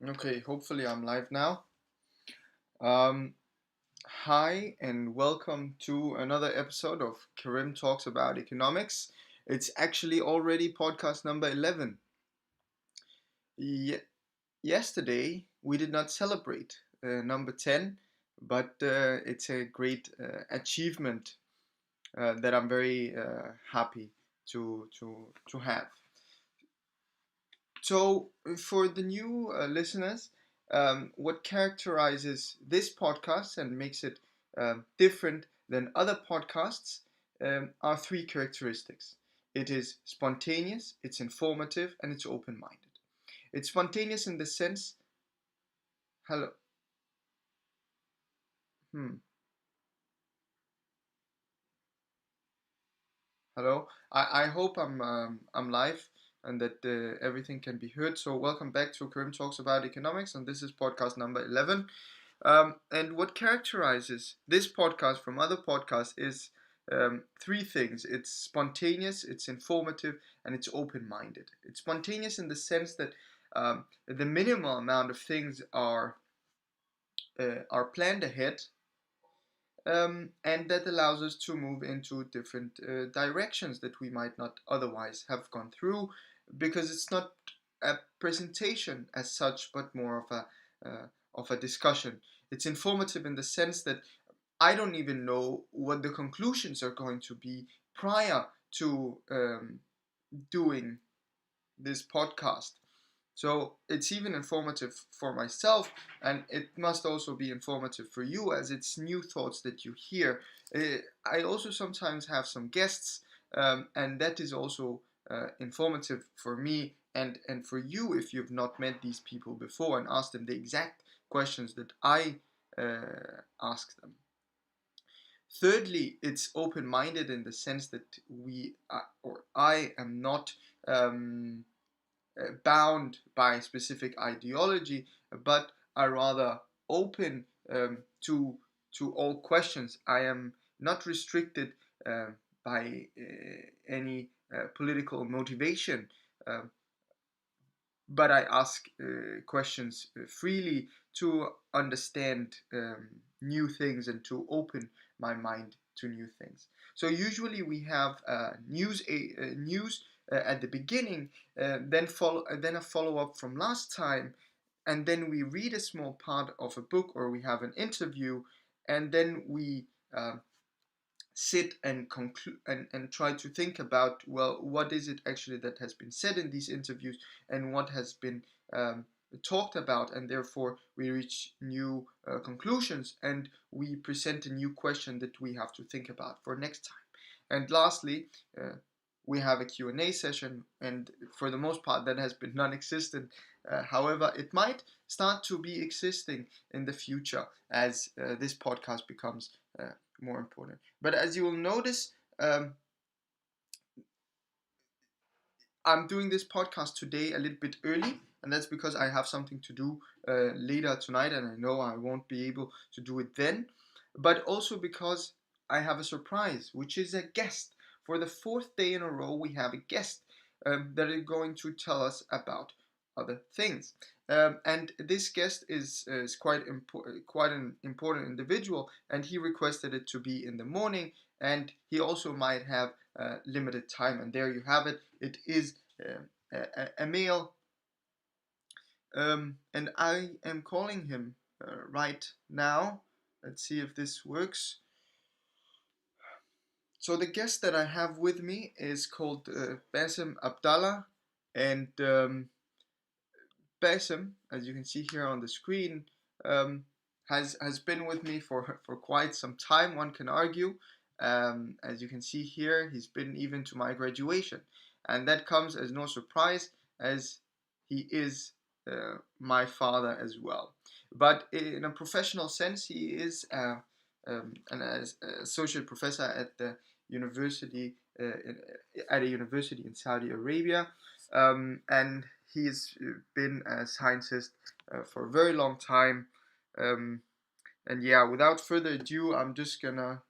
Okay, hopefully I'm live now. Um, Hi and welcome to another episode of Karim Talks About Economics. It's actually already podcast number 11. Ye- Yesterday we did not celebrate number 10, but it's a great achievement that I'm very happy to have. So, for the new listeners, what characterizes this podcast and makes it different than other podcasts are three characteristics. It is spontaneous, it's informative, and it's open minded. It's spontaneous in the sense, hello, hmm, hello. I hope I'm live and that everything can be heard. So, welcome back to Karim Talks About Economics, and this is podcast number 11. And what characterizes this podcast from other podcasts is three things: it's spontaneous, it's informative, and it's open minded. It's spontaneous in the sense that the minimal amount of things are planned ahead, and that allows us to move into different directions that we might not otherwise have gone through because it's not a presentation as such, but more of a discussion. It's informative in the sense that I don't even know what the conclusions are going to be prior to doing this podcast. So it's even informative for myself, and it must also be informative for you as it's new thoughts that you hear. I also sometimes have some guests, and that is also informative for me and for you if you've not met these people before and asked them the exact questions that I ask them. Thirdly, it's open minded in the sense that or I am not. Bound by specific ideology, but are rather open to all questions. I am not restricted by any political motivation, uh, but I ask questions freely to understand new things and to open my mind to new things. So usually we have news at the beginning, then a follow up from last time, and then we read a small part of a book or we have an interview, and then we sit and conclude and try to think about, well, what is it actually that has been said in these interviews and what has been talked about, and therefore we reach new conclusions and we present a new question that we have to think about for next time. And lastly, we have a Q&A session, and for the most part that has been non-existent. However, it might start to be existing in the future as this podcast becomes more important. But as you will notice, I'm doing this podcast today a little bit early, and that's because I have something to do later tonight, and I know I won't be able to do it then. But also because I have a surprise, which is a guest. For the fourth day in a row, we have a guest that is going to tell us about other things. And this guest is quite an important individual, and he requested it to be in the morning, and he also might have limited time. And there you have it. It is a male, and I am calling him right now. Let's see if this works. So the guest that I have with me is called Bassem Abdallah, and Bassem, as you can see here on the screen, um, has been with me for quite some time. One can argue. As you can see here, he's been even to my graduation, and that comes as no surprise, as he is my father as well. But in a professional sense, he is an associate professor at the university at a university in Saudi Arabia, and he's been a scientist for a very long time. Um, and yeah, without further ado, I'm just gonna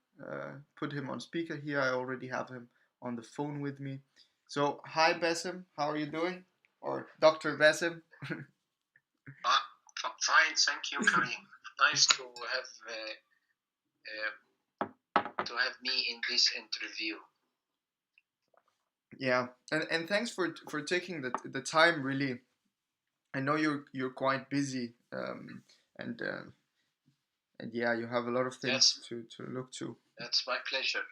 put him on speaker here. I already have him on the phone with me. So, hi Bassem, how are you doing? Or Dr. Bassem? Fine, thank you, Karim. Nice to have me in this interview. Yeah, and thanks for taking the time. Really, I know you're quite busy, and and yeah, you have a lot of things That's to look to. that's my pleasure.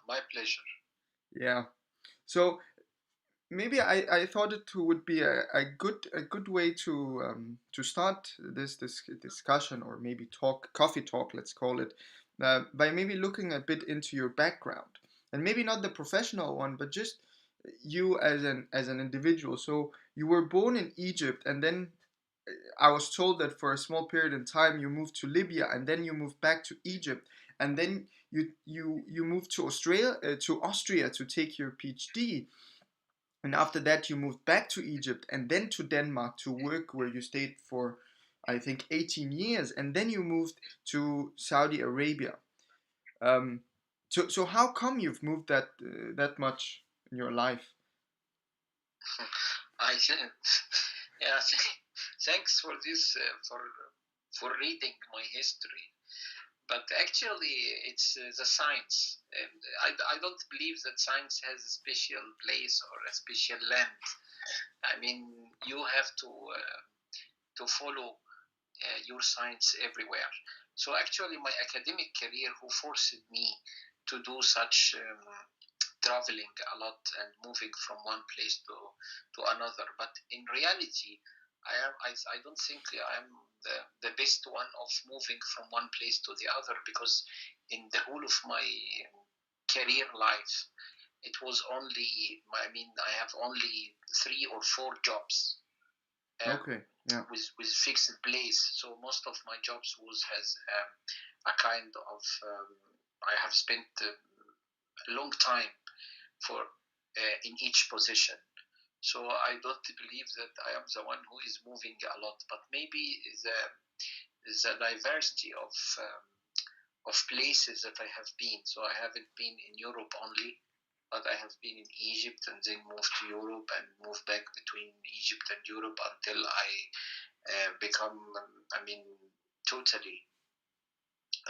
My pleasure. Yeah. So maybe I thought it would be a good way to start this discussion, or maybe talk, coffee talk, let's call it, by maybe looking a bit into your background, and maybe not the professional one, but just you as an individual. So you were born in Egypt, and then I was told that for a small period in time you moved to Libya, and then you moved back to Egypt, and then you moved to Austria to take your PhD, and after that you moved back to Egypt and then to Denmark to work, where you stayed for I think 18 years, and then you moved to Saudi Arabia. Um, so how come you've moved that much in your life? I yeah. Thanks for this for reading my history. But actually, it's the science. And I don't believe that science has a special place or a special land. I mean, you have to follow your science everywhere. So actually, my academic career who forced me to do such traveling a lot and moving from one place to another. But in reality, I don't think I am the best one of moving from one place to the other, because in the whole of my career life, it was only, I mean, I have only 3 or 4 jobs Okay, yeah, with fixed place. So most of my jobs was has a kind of I have spent a long time for in each position. So I don't believe that I am the one who is moving a lot, but maybe the diversity of places that I have been. So I haven't been in Europe only, but I have been in Egypt and then moved to Europe and moved back between Egypt and Europe until I become, I mean, totally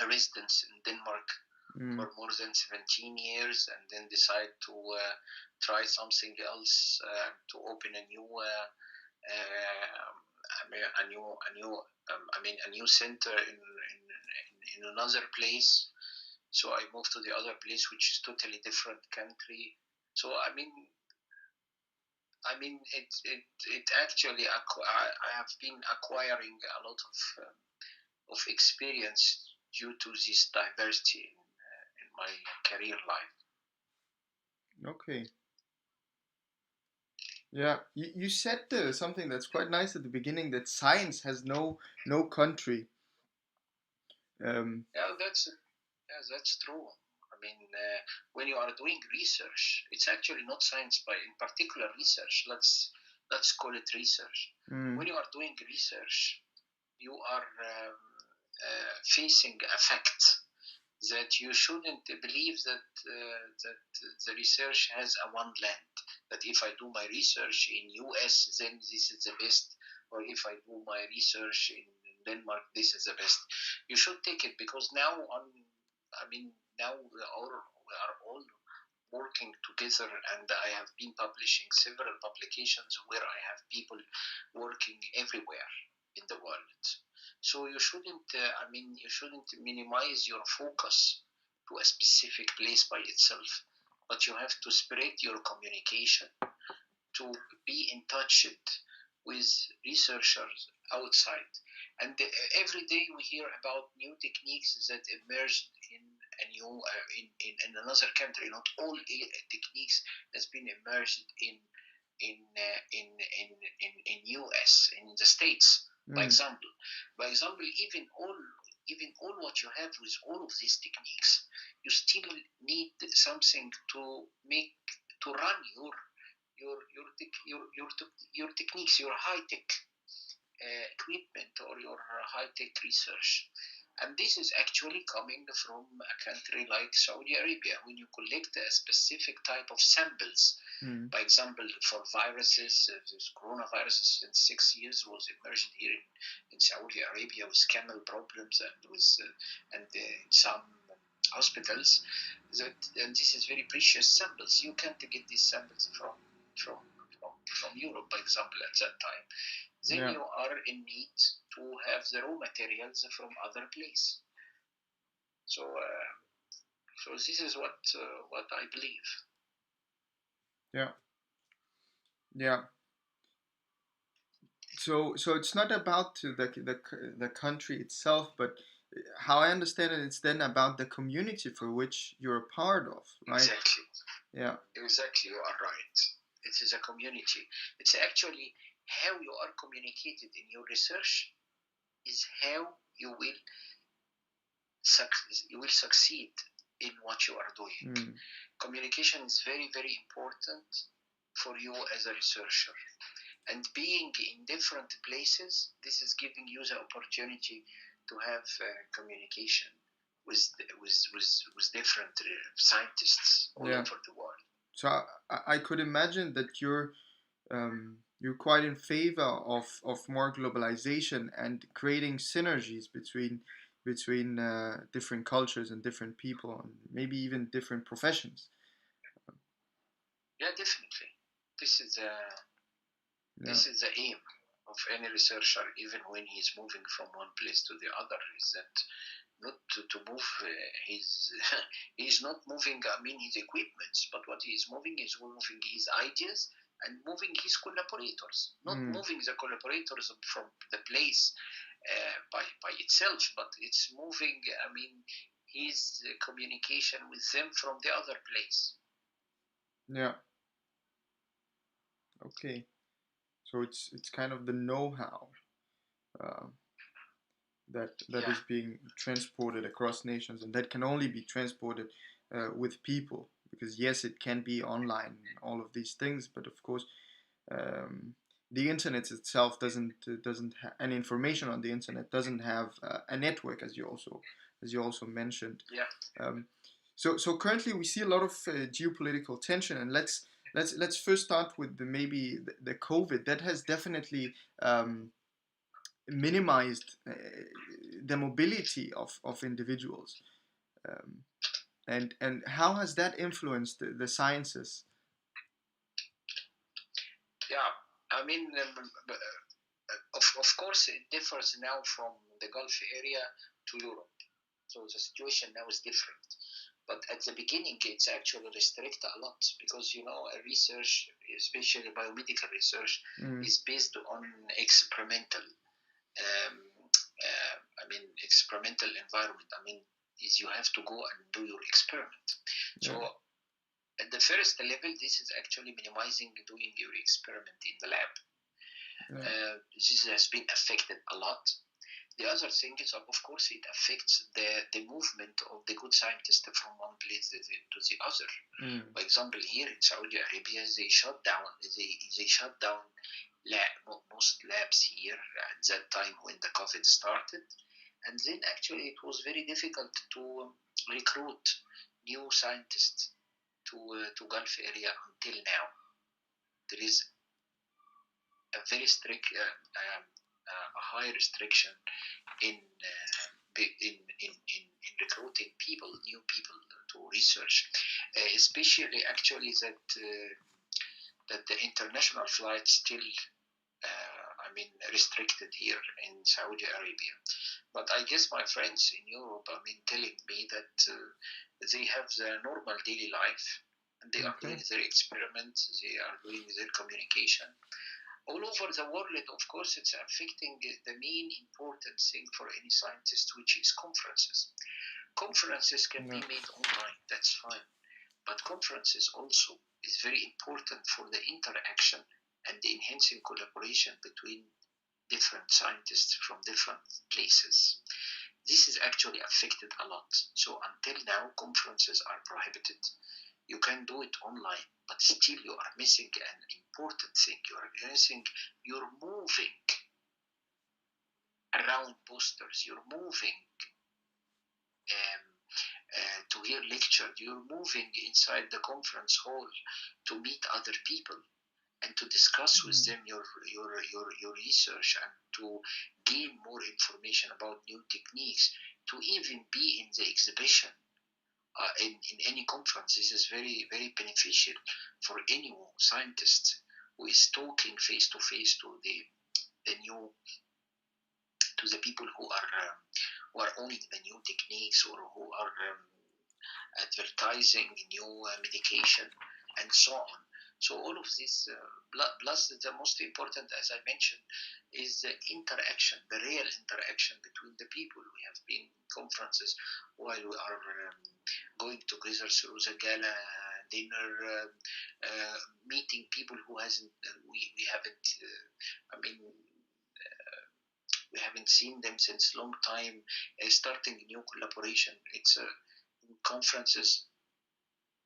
a resident in Denmark mm, for more than 17 years, and then decide to try something else, to open a new a new center in another place. So I moved to the other place, which is totally different country. So it actually I have been acquiring a lot of experience due to this diversity in my career life. okay. Yeah, you said something that's quite nice at the beginning, that science has no country. Um, Yeah, that's true. I mean, when you are doing research, it's actually not science, but in particular research. Let's call it research. mm, When you are doing research, you are facing a fact that you shouldn't believe that the research has a one land. That if I do my research in US, then this is the best, or if I do my research in Denmark, this is the best. You should take it, because now I mean, now we are all working together, and I have been publishing several publications where I have people working everywhere in the world. So you shouldn't, you shouldn't minimize your focus to a specific place by itself, but you have to spread your communication to be in touch with researchers outside. And every day we hear about new techniques that emerged in a new in another country. Not all techniques has been emerged in in US, in the States. By mm, example, even all what you have with all of these techniques, you still need something to make to run your techniques, your high tech equipment, or your high tech research. And this is actually coming from a country like Saudi Arabia. When you collect a specific type of samples, Mm. For example, for viruses, this coronavirus since 6 years was emerged here in Saudi Arabia with camel problems and with some hospitals. And this is very precious samples. You can't get these samples from from Europe, for example, at that time. Then Yeah. you are in need to have the raw materials from other place. So so this is what I believe. Yeah. Yeah. So it's not about the country itself, but how I understand it, it's then about the community for which you're a part of, right? Exactly. Yeah. Exactly, you are right. It is a community. It's actually how you are communicated in your research is how you will succeed in what you are doing. Mm. Communication is very, very important for you as a researcher. And being in different places, this is giving you the opportunity to have communication with different scientists all Yeah. over the world. So I could imagine that you're quite in favor of more globalization and creating synergies between different cultures and different people and maybe even different professions. Yeah, definitely. This is a Yeah. This is the aim of any researcher, even when he's moving from one place to the other, is that not to move his, he's not moving, I mean, his equipments, but what he is moving is moving his ideas and moving his collaborators, not Mm. moving the collaborators from the place by itself, but it's moving, I mean, his communication with them from the other place. Yeah. Okay. So it's kind of the know-how uh, that Yeah, is being transported across nations, and that can only be transported with people. Because yes, it can be online, all of these things, but of course, um, the internet itself and information on the internet doesn't have a network, as you also mentioned. yeah. Um, so currently we see a lot of geopolitical tension, and let's first start with maybe the COVID that has definitely minimized the mobility of individuals. Um, and how has that influenced the sciences? Yeah, I mean, of course, it differs now from the Gulf area to Europe. So the situation now is different. But at the beginning, it's actually restricted a lot because, you know, research, especially biomedical research, Mm. is based on experimental, experimental environment. I mean, is you have to go and do your experiment. So Yeah. at the first level, this is actually minimizing doing your experiment in the lab. Yeah. This has been affected a lot. The other thing is, of course, it affects the movement of the good scientists from one place to the other. Mm. For example, here in Saudi Arabia, they shut down most labs here at that time when the COVID started, and then actually it was very difficult to recruit new scientists to Gulf area until now. There is a very strict, a high restriction in, in recruiting people, new people to research, especially actually that the international flights still, restricted here in Saudi Arabia. But I guess my friends in Europe, telling me that they have their normal daily life and they are Okay. doing their experiments, they are doing their communication. All over the world, of course, it's affecting the main important thing for any scientist, which is conferences. Conferences can Yeah. be made online, that's fine. But conferences also is very important for the interaction and the enhancing collaboration between different scientists from different places. This is actually affected a lot. So until now, conferences are prohibited. You can do it online, but still you are missing an important thing. You're moving around posters, you're moving um, to hear lecture. You're moving inside the conference hall to meet other people and to discuss with them your research and to gain more information about new techniques, to even be in the exhibition in any conference. This is very, very beneficial for any scientist who is talking face to face to the new, to the people who are owning the new techniques, or who are advertising new medication and so on. So all of this, plus the most important, as I mentioned, is the interaction, the real interaction between the people. We have been in conferences while we are going together through the gala dinner, meeting people who we haven't, I mean, we haven't seen them since long time, starting new collaboration. It's conferences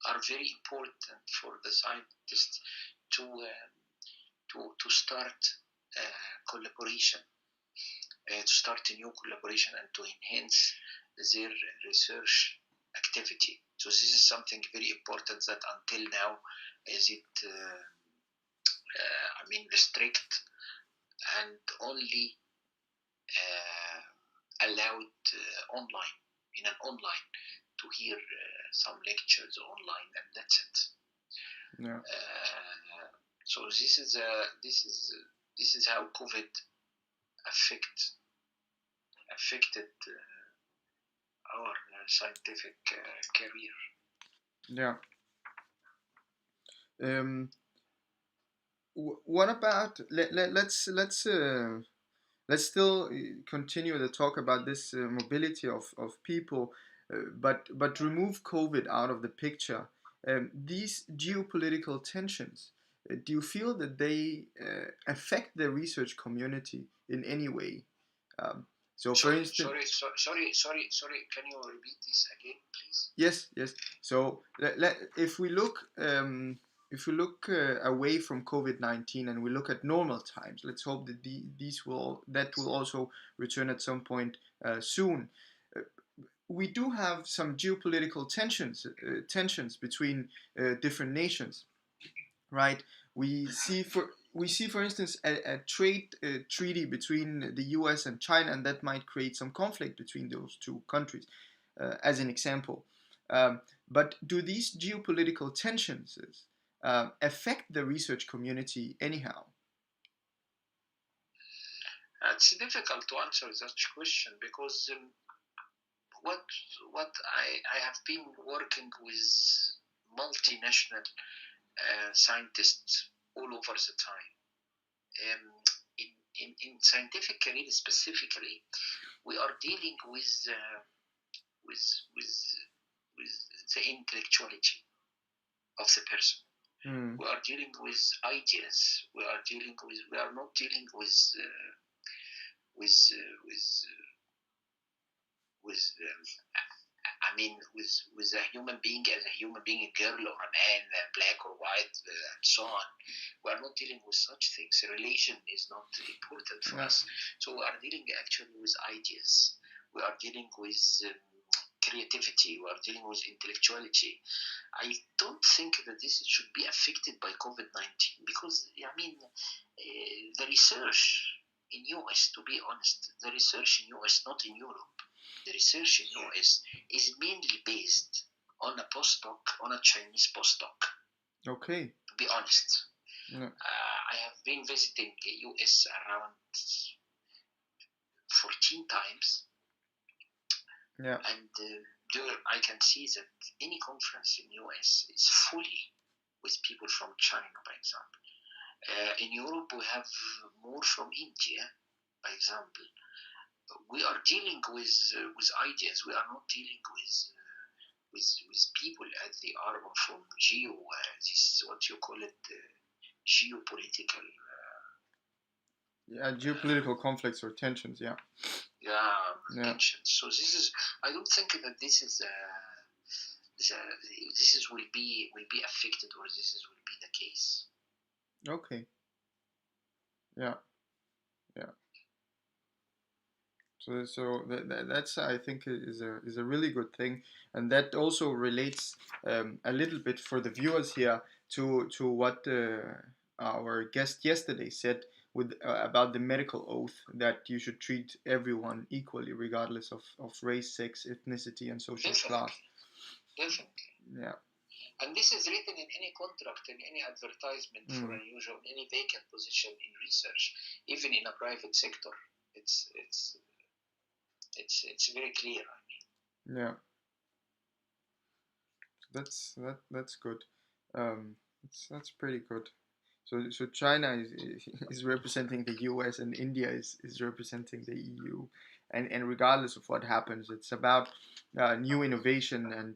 are very important for the scientists to start collaboration, to start a new collaboration and to enhance their research activity. So this is something very important that until now is it restrict and only allowed online, in an online, to hear some lectures online, and that's it. Yeah. So this is how COVID affected our scientific career. Yeah. What about let's still continue the talk about this mobility of people, but remove COVID out of the picture. These geopolitical tensions, do you feel that they affect the research community in any way? So, for instance, sorry. Can you repeat this again, please? Yes. So, if we look away from COVID-19 and we look at normal times, let's hope that that will also return at some point soon. We do have some geopolitical tensions between different nations, right? We see, for instance, a trade treaty between the U.S. and China, and that might create some conflict between those two countries, as an example. But do these geopolitical tensions affect the research community anyhow? It's difficult to answer such question because what I have been working with multinational scientists all over the time. In scientific career specifically, we are dealing with the intellectuality of the person. We are dealing with ideas. We are not dealing with a human being as a human being, a girl or a man, black or white, and so on. We are not dealing with such things. Religion is not important for us. So we are dealing actually with ideas. We are dealing with creativity. We are dealing with intellectuality. I don't think that this should be affected by COVID-19 because, the research in US, to be honest, the research in US, not in Europe, the research in US is mainly based on a postdoc, on a Chinese postdoc. Okay. To be honest. Yeah. I have been visiting the US around 14 times. Yeah. And there I can see that any conference in US is fully with people from China, for example. In Europe, we have more from India, for example. We are dealing with ideas. We are not dealing with people as they are from this what you call it, geopolitical. Geopolitical conflicts or tensions. Yeah. Tensions. So this is. I don't think that this is. Will be affected, or will be the case. Okay. Yeah. That's, I think, is a really good thing, and that also relates a little bit for the viewers here to what our guest yesterday said with about the medical oath, that you should treat everyone equally regardless of race, sex, ethnicity, and social class. Definitely, definitely. Yeah. And this is written in any contract, in any advertisement for a new job, any vacant position in research, even in a private sector. It's very clear. Yeah. That's good. That's pretty good. So China is representing the US, and India is representing the EU, and regardless of what happens, it's about new innovation and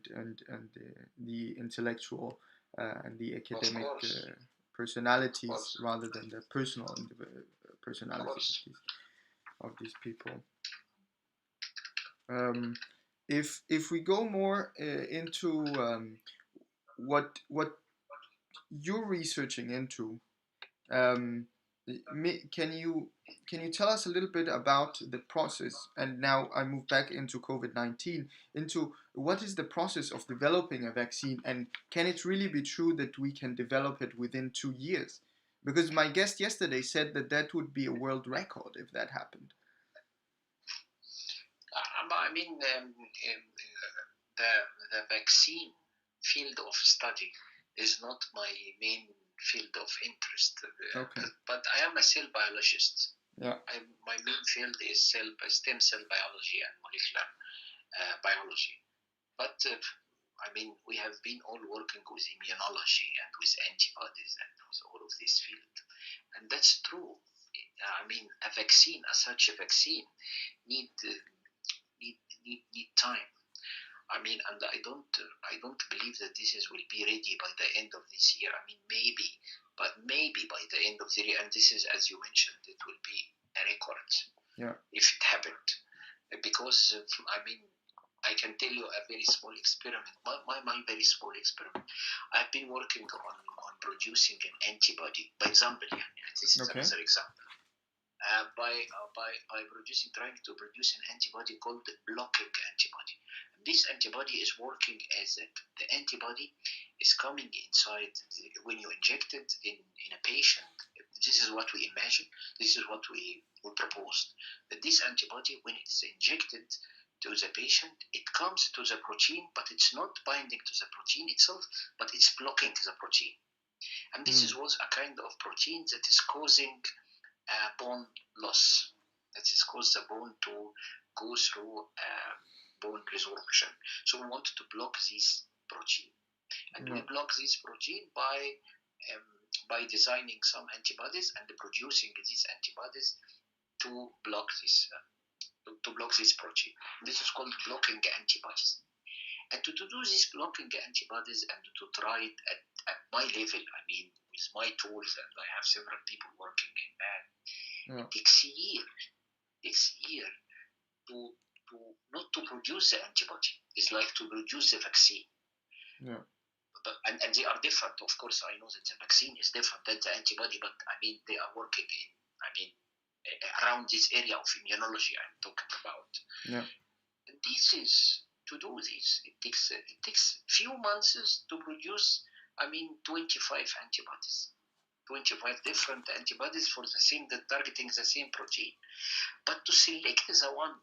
the intellectual and the academic personalities rather than the personal personalities of these people. Um, if we go more into what you're researching into, um, can you tell us a little bit about the process? And now I move back into COVID-19, into what is the process of developing a vaccine, and can it really be true that we can develop it within 2 years? Because my guest yesterday said that that would be a world record if that happened. I mean, the vaccine field of study is not my main field of interest. Okay. But I am a cell biologist. Yeah. My main field is stem cell biology and molecular biology. But I mean, we have been all working with immunology and with antibodies and with all of this field, and that's true. I mean, a vaccine, as such, a vaccine need time. I mean, and I don't believe that will be ready by the end of this year. I mean, maybe by the end of the year, and this is, as you mentioned, it will be a record. Yeah. If it happened, because I mean, I can tell you a very small experiment. My very small experiment. I've been working on producing an antibody. By example, this is another example. By trying to produce an antibody called the blocking antibody. This antibody is working as the antibody is coming inside when you inject it in a patient. This is what we imagine. This is what we proposed. That this antibody, when it's injected to the patient, it comes to the protein, but it's not binding to the protein itself, but it's blocking the protein. And this was a kind of protein that is causing bone loss. That is cause the bone to go through bone resorption. So we wanted to block this protein, and we block this protein by designing some antibodies and producing these antibodies to block this protein. This is called blocking antibodies. And to do these blocking antibodies and to try it at my level, I mean, with my tools, and I have several people working in that. It takes a year to not to produce the antibody. It's like to produce the vaccine. Yeah. And they are different. Of course, I know that the vaccine is different than the antibody, but I mean, they are working around this area of immunology I'm talking about. Yeah. And this is, to do this, it takes few months to produce, 25 antibodies. 25 different antibodies for the same, targeting the same protein. But to select the one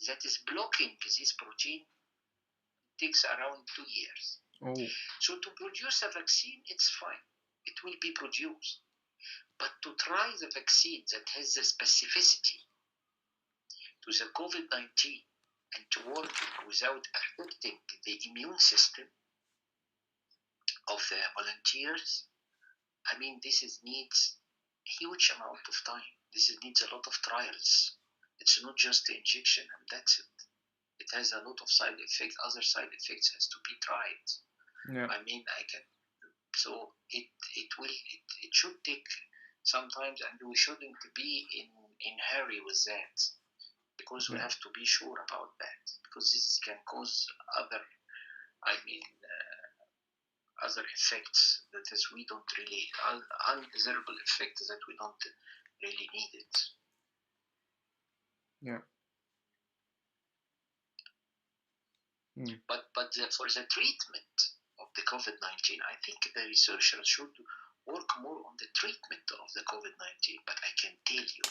that is blocking this protein takes around 2 years. Oh. So to produce a vaccine, it's fine. It will be produced. But to try the vaccine that has the specificity to the COVID-19 and to work without affecting the immune system of the volunteers, this needs a huge amount of time. This needs a lot of trials. It's not just the injection and that's it. It has a lot of side effects. Other side effects has to be tried. Yeah. So it should take sometimes, and we shouldn't be in hurry with that, because we have to be sure about that, because this can cause other effects that is we don't really undesirable effects that we don't really need it. Yeah. But for the treatment of the COVID-19, I think the researchers should work more on the treatment of the COVID-19. But I can tell you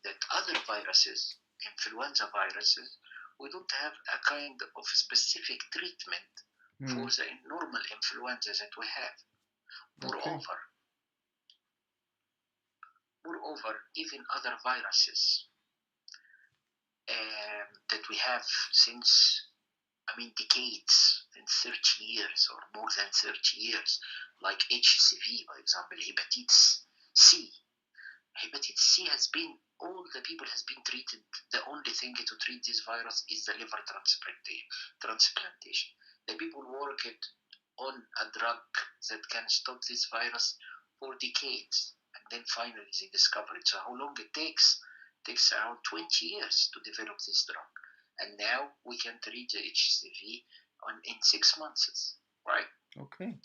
that other viruses, influenza viruses, we don't have a kind of specific treatment for the normal influenza that we have. Moreover, even other viruses that we have since, decades, and 30 years or more than 30 years, like HCV, for example, hepatitis C. Hepatitis C has been, all the people has been treated. The only thing to treat this virus is the liver transplantation. The people worked on a drug that can stop this virus for decades, and then finally they discovered it. So how long it takes? It takes around 20 years to develop this drug, and now we can treat the HCV in 6 months, right? Okay.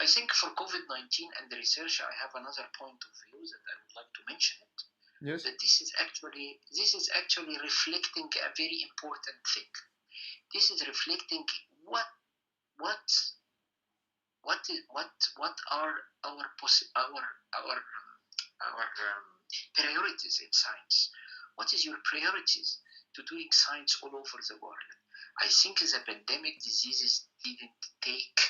I think for COVID-19 and the research, I have another point of view that I would like to mention it. Yes. That this is actually reflecting a very important thing. This is reflecting what are our priorities in science. What is your priorities to doing science all over the world? I think the pandemic diseases didn't take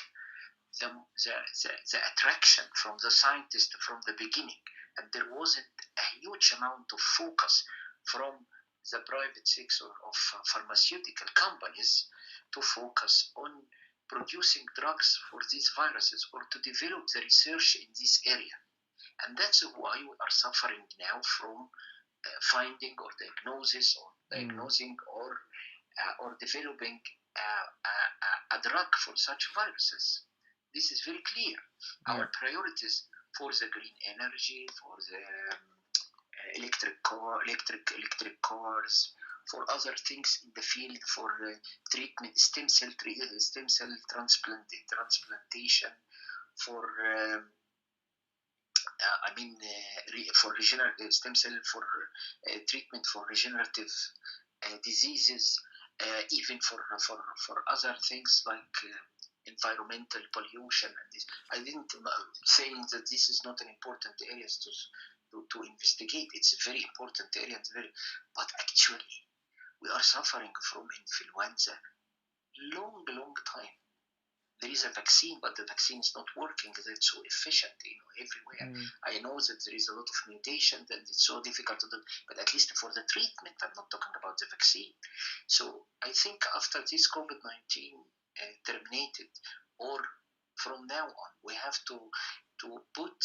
the attraction from the scientists from the beginning, and there wasn't a huge amount of focus from the private sector of pharmaceutical companies to focus on producing drugs for these viruses or to develop the research in this area. And that's why we are suffering now from finding or diagnosing or developing a drug for such viruses. This is very clear. Our priorities for the green energy, for the electric cars, for other things in the field, for treatment, stem cell transplantation, for for regenerative stem cell for treatment for regenerative diseases, even for other things like environmental pollution. And this, I didn't saying that this is not an important area to investigate. It's a very important area, but actually we are suffering from influenza long time. There is a vaccine, but the vaccine is not working. That's so efficient, everywhere. I know that there is a lot of mutation and it's so difficult to do, but at least for the treatment, I'm not talking about the vaccine. So I think after this COVID-19 terminated, or from now on, we have to put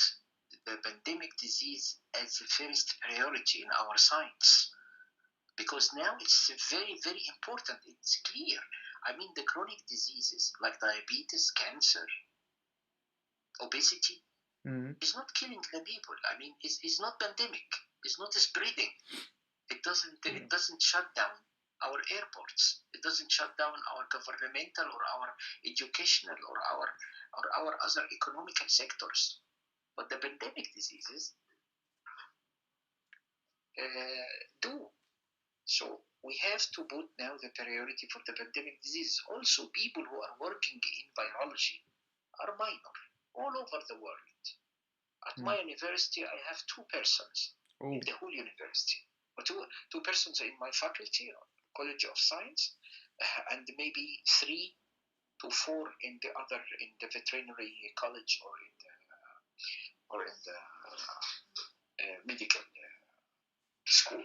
the pandemic disease as the first priority in our science, because now it's very, very important. It's clear. The chronic diseases like diabetes, cancer, obesity is not killing the people. It's not pandemic. It's not spreading. It doesn't shut down our airports. It doesn't shut down our governmental or our educational or our other economical sectors. But the pandemic diseases do. So we have to put now the priority for the pandemic disease. Also, people who are working in virology are minor all over the world. At my university, I have 2 persons in the whole university. Two persons in my faculty, College of Science, and maybe 3 to 4 in the veterinary college or in the medical school.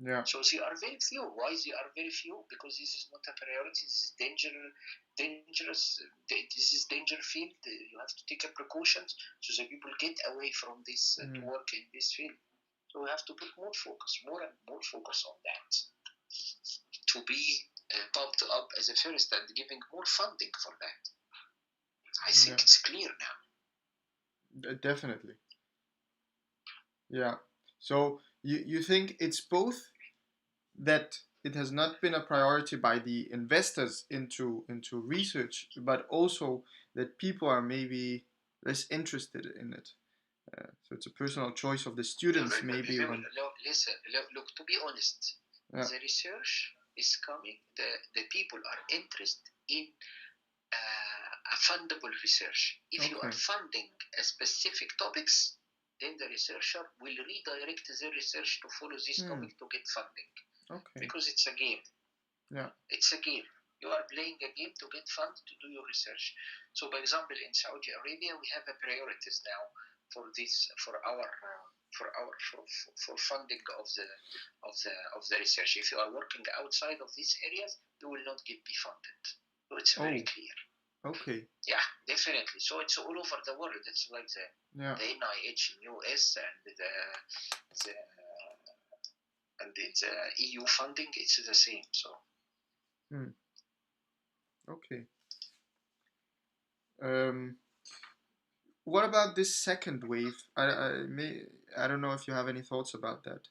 Yeah. So they are very few. Why they are very few? Because this is not a priority. This is dangerous. This is danger field. You have to take precautions so that people get away from this to work in this field. So we have to put more and more focus on that, to be pumped up as a first and giving more funding for that. I think it's clear now. Definitely. Yeah. So you think it's both that it has not been a priority by the investors into research, but also that people are maybe less interested in it. So it's a personal choice of the students, maybe. Listen, look, to be honest, the research is coming, the people are interested in a fundable research. If you are funding a specific topics, then the researcher will redirect their research to follow this topic to get funding. Because it's a game. It's a game. You are playing a game to get funds to do your research. So, by example, in Saudi Arabia, we have a priorities now for this, for funding of the research. If you are working outside of these areas, you will not be funded. So it's very clear. Okay. Yeah, definitely. So it's all over the world. It's like the NIH in US and the EU funding. It's the same. So. Okay. What about this second wave? I don't know if you have any thoughts about that.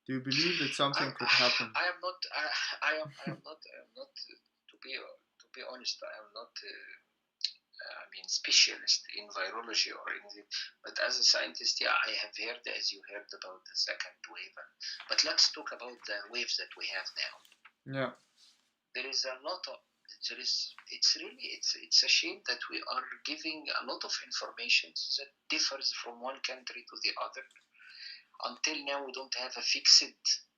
Do you believe that something could happen? I am not. To be honest, I am not. Specialist in virology or anything. But as a scientist, yeah, I have heard, as you heard, about the second wave. But let's talk about the waves that we have now. Yeah. There is a lot of. It's a shame that we are giving a lot of information that differs from one country to the other. Until now, we don't have a fixed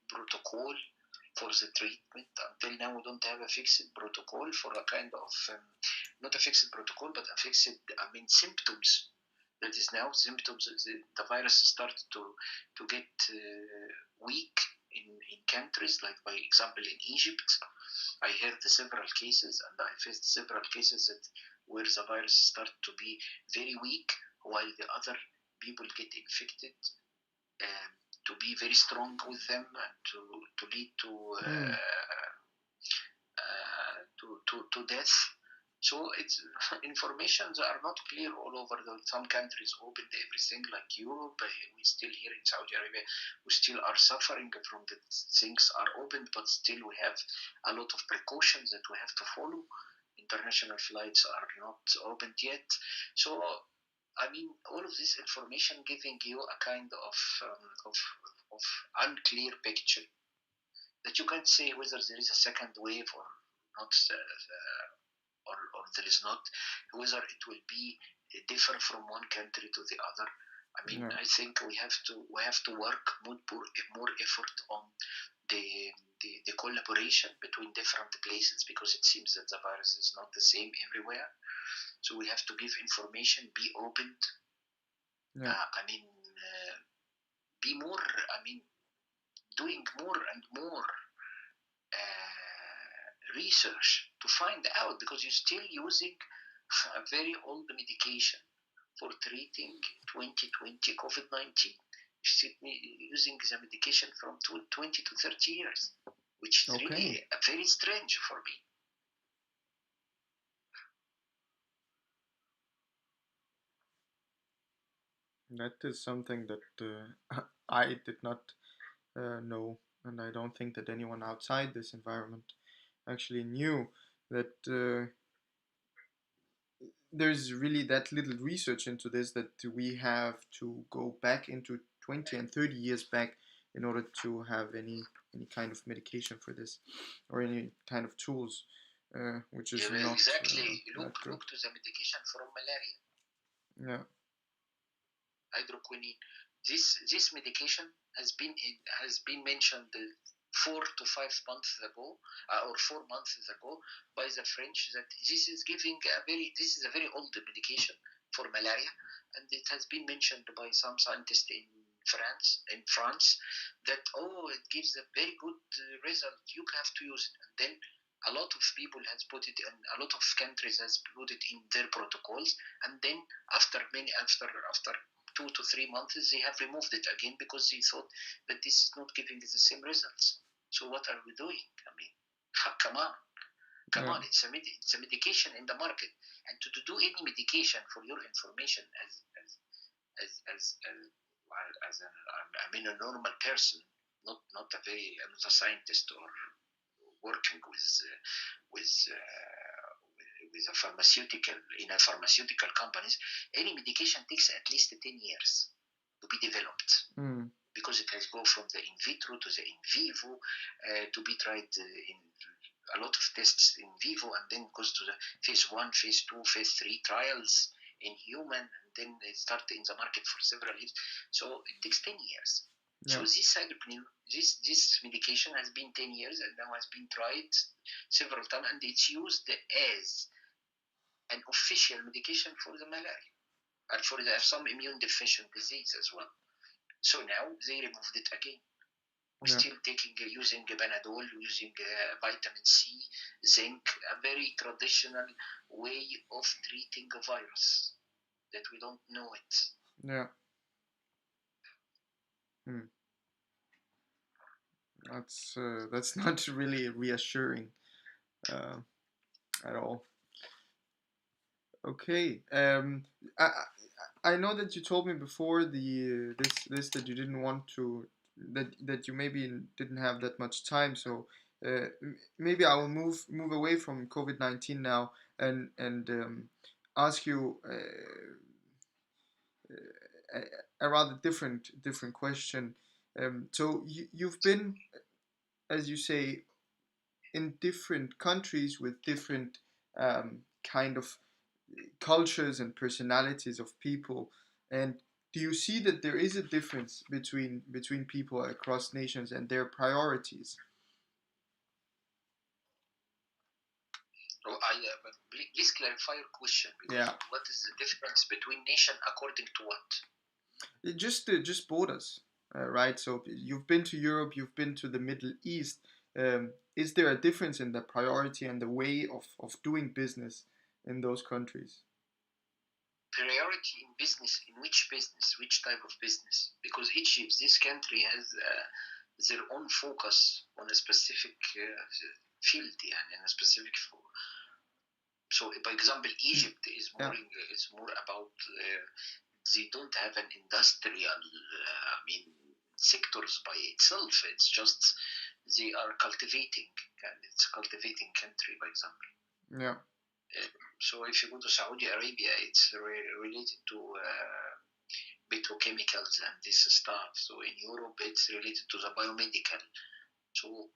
protocol for the treatment. Until now, we don't have a fixed protocol for a kind of, not a fixed protocol, but a fixed, symptoms. That is now symptoms. The virus started to get weak in countries, like, by example, in Egypt. I heard several cases, and I faced several cases where the virus started to be very weak, while the other people get infected, to be very strong with them, and to lead to death. So it's informations are not clear all over. Some countries opened everything, like Europe. We still here in Saudi Arabia, we still are suffering from the things are opened, but still we have a lot of precautions that we have to follow. International flights are not opened yet. So, all of this information giving you a kind of unclear picture that you can't say whether there is a second wave or not. Or there is not, whether it will be differ from one country to the other. I think we have to work more effort on the collaboration between different places, because it seems that the virus is not the same everywhere. So we have to give information, be open. Be more. Doing more and more research to find out, because you're still using a very old medication for treating 2020 COVID-19. You're still using the medication from 20 to 30 years, which is really very strange for me. That is something that I did not know, and I don't think that anyone outside this environment actually knew that there's really that little research into this, that we have to go back into 20 and 30 years back in order to have any kind of medication for this, or any kind of tools, which is not exactly. Look to the medication for malaria. Yeah. Hydroquinone. This medication has been mentioned 4 to 5 months ago, or 4 months ago, by the French, that this is a very old medication for malaria, and it has been mentioned by some scientists in France, that it gives a very good result. You have to use it, and then a lot of people has put it, and a lot of countries has put it in their protocols, and then after 2 to 3 months, they have removed it again, because they thought that this is not giving the same results. So what are we doing? Come on! It's a medication in the market, and to do any medication, for your information, a normal person, not a scientist or working with a pharmaceutical companies, any medication takes at least 10 years to be developed. because it has gone from the in vitro to the in vivo, to be tried in a lot of tests in vivo, and then goes to the phase 1, phase 2, phase 3 trials in human, and then they start in the market for several years. So it takes 10 years. Yeah. So this medication has been 10 years and now has been tried several times, and it's used as an official medication for the malaria and for some immune deficient disease as well. So now they removed it again. We're still using Panadol, using vitamin C, zinc, a very traditional way of treating a virus that we don't know it. Yeah. That's not really reassuring at all. Okay. I know that you told me before this that you didn't want to that you maybe didn't have that much time. So maybe I will move away from COVID-19 now and ask you a rather different question. So you've been, as you say, in different countries with different kind of cultures and personalities of people. And do you see that there is a difference between people across nations and their priorities? Please clarify your question. Because what is the difference between nation according to what? Just borders, right? So you've been to Europe, you've been to the Middle East. Is there a difference in the priority and the way of doing business in those countries? Priority in business, in which business, which type of business? Because this country has their own focus on a specific field, and in a specific. So, for example, Egypt is more about they don't have an industrial, sectors by itself. It's just they are cultivating, and it's a cultivating country, for example. Yeah. So if you go to Saudi Arabia, it's related to petrochemicals and this stuff. So in Europe, it's related to the biomedical. So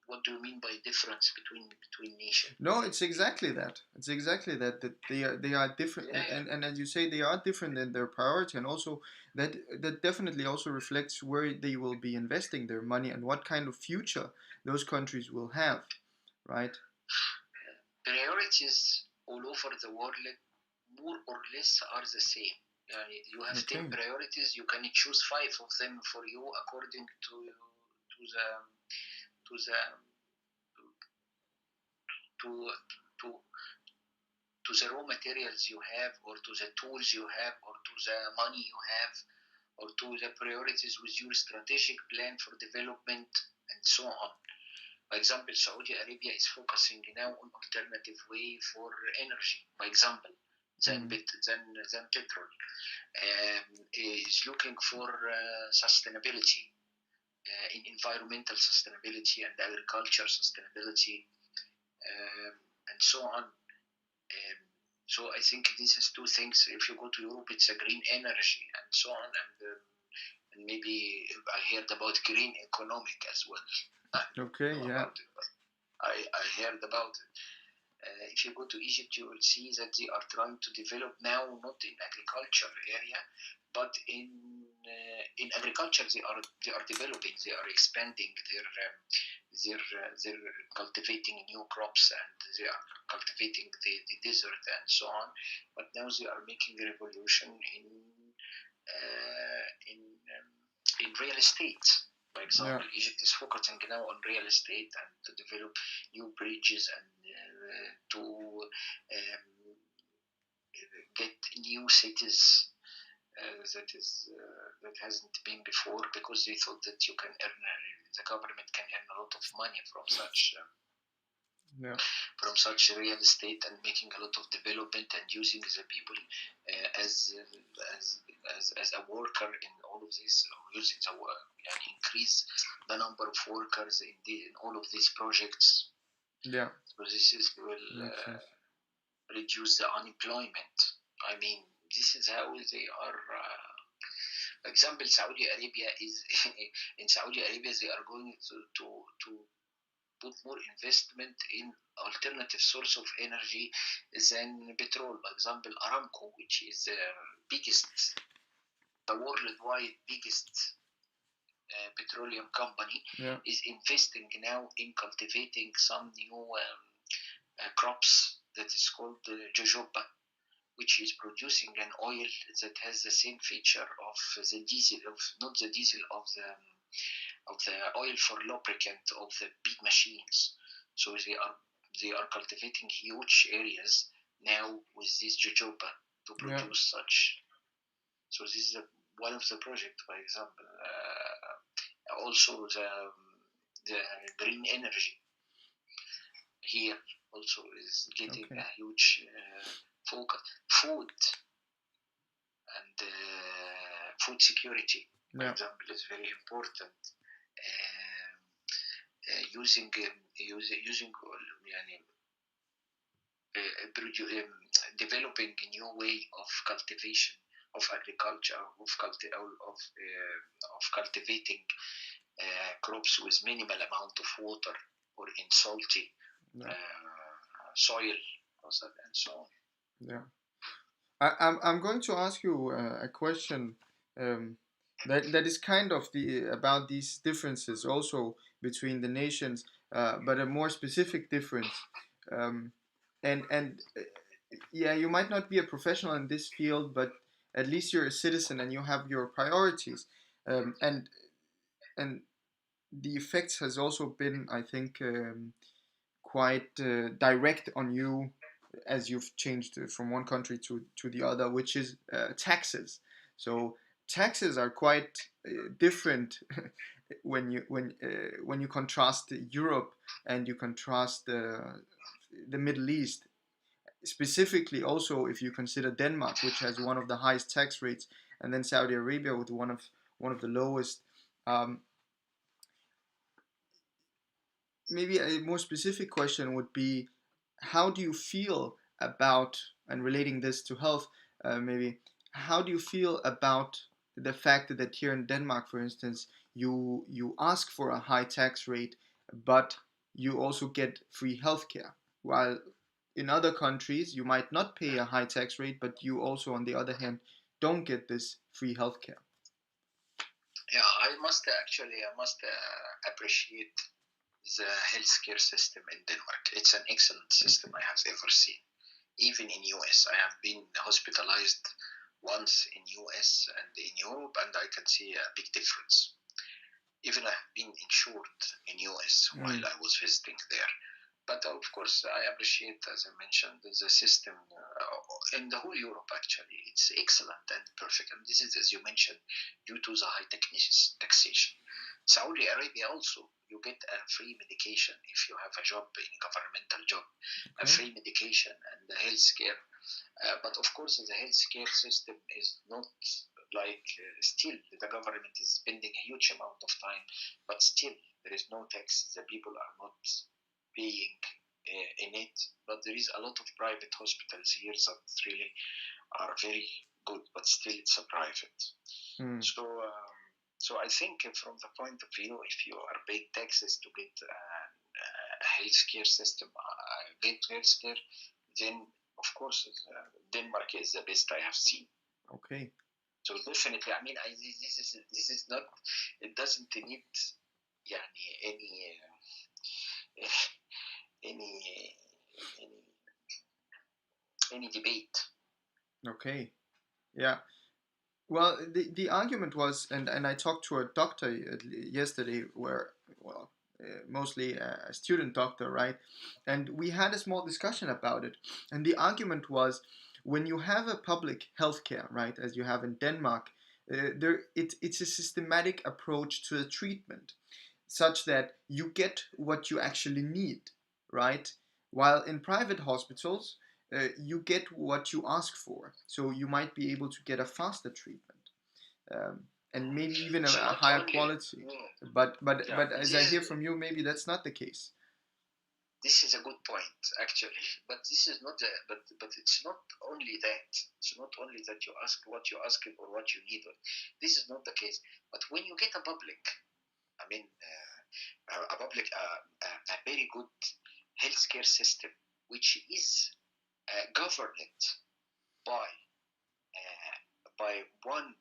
what do you mean by difference between nations? No, it's exactly that. It's exactly that they are different, and as you say, they are different in their priority, and also that definitely also reflects where they will be investing their money and what kind of future those countries will have, right? Priorities all over the world, more or less, are the same. You have 10 priorities. You can choose 5 of them for you according to the raw materials you have, or to the tools you have, or to the money you have, or to the priorities with your strategic plan for development, and so on. For example, Saudi Arabia is focusing now on alternative way for energy, for example, than petrol. Is looking for sustainability, in environmental sustainability and agriculture sustainability, and so on. So I think this is 2 things. If you go to Europe, it's a green energy and so on, and maybe I heard about green economic as well. Okay, yeah. I heard about it. If you go to Egypt, you will see that they are trying to develop now, not in agriculture area, but in agriculture they are developing. They are expanding they're cultivating new crops, and they are cultivating the desert and so on. But now they are making a revolution in real estate. For example, Egypt is focusing now on real estate and to develop new bridges and to get new cities that hasn't been before, because they thought that the government can earn a lot of money from such real estate, and making a lot of development and using the people as a worker in all of this, using the work and increase the number of workers in all of these projects. Yeah. So this will reduce the unemployment. I mean, this is how they are example, Saudi Arabia is in Saudi Arabia they are going to put more investment in alternative source of energy than petrol. For example, Aramco, which is the biggest, the worldwide biggest petroleum company, Yeah. is investing now in cultivating some new crops that is called jojoba, which is producing an oil that has the same feature of the diesel, of not the diesel, of the oil for lubricant of the big machines. So they are cultivating huge areas now with this jojoba to Yeah. produce such. So this is one of the projects, for example. Also the green energy here also is getting Okay. a huge focus. Food and food security, for Yeah. example, is very important. Using يعني, developing a new way of cultivation of agriculture of cultivating crops with minimal amount of water or in salty Yeah. soil and so on. Yeah. I'm going to ask you a question um, that is kind of about these differences also between the nations, but a more specific difference. Um, and yeah, you might not be a professional in this field, but at least you're a citizen and you have your priorities. And the effects has also been, I think, quite direct on you as you've changed from one country to the other, which is taxes. So taxes are quite different when you contrast Europe and you contrast the Middle East. Specifically, also if you consider Denmark, which has one of the highest tax rates, and then Saudi Arabia with one of the lowest. Um, Maybe a more specific question would be, how do you feel about, and relating this to health, maybe, how do you feel about the fact that here in Denmark, for instance, you ask for a high tax rate, but you also get free healthcare, while in other countries you might not pay a high tax rate, but you also, on the other hand, don't get this free healthcare. Yeah, I must appreciate the healthcare system in Denmark. It's an excellent system I have ever seen. Even in US, I have been hospitalized once in US and in Europe, and I can see a big difference. Even I have been insured in US while I was visiting there. But of course, I appreciate, as I mentioned, the system in the whole Europe. Actually, it's excellent and perfect. And this is, as you mentioned, due to the high taxation. Saudi Arabia also, you get a free medication if you have a job in governmental job, a free medication and the healthcare. But of course, the healthcare system is not like still the government is spending a huge amount of time, but still there is no tax. The people are not paying in it, but there is a lot of private hospitals here that really are very good, but still it's a private. So I think from the point of view, if you are paying taxes to get a healthcare system, get healthcare, then of course Denmark is the best I have seen. Okay. So definitely, I mean, this is not. It doesn't need, يعني, any any any debate. Okay. Yeah. Well, the argument was, and I talked to a doctor yesterday, where, well, mostly a student doctor, right? And we had a small discussion about it. And the argument was, when you have a public healthcare, right, as you have in Denmark, it's a systematic approach to the treatment, such that you get what you actually need, right? While in private hospitals, you get what you ask for. So you might be able to get a faster treatment, and maybe even So a not higher only, quality. But yeah, but as I hear from you, maybe that's not the case. This is a good point, actually. But this is not the, but it's not only that. It's not only that you ask what you ask or what you need. This is not the case. But when you get a public, I mean, a public, a very good healthcare system, which is governed by one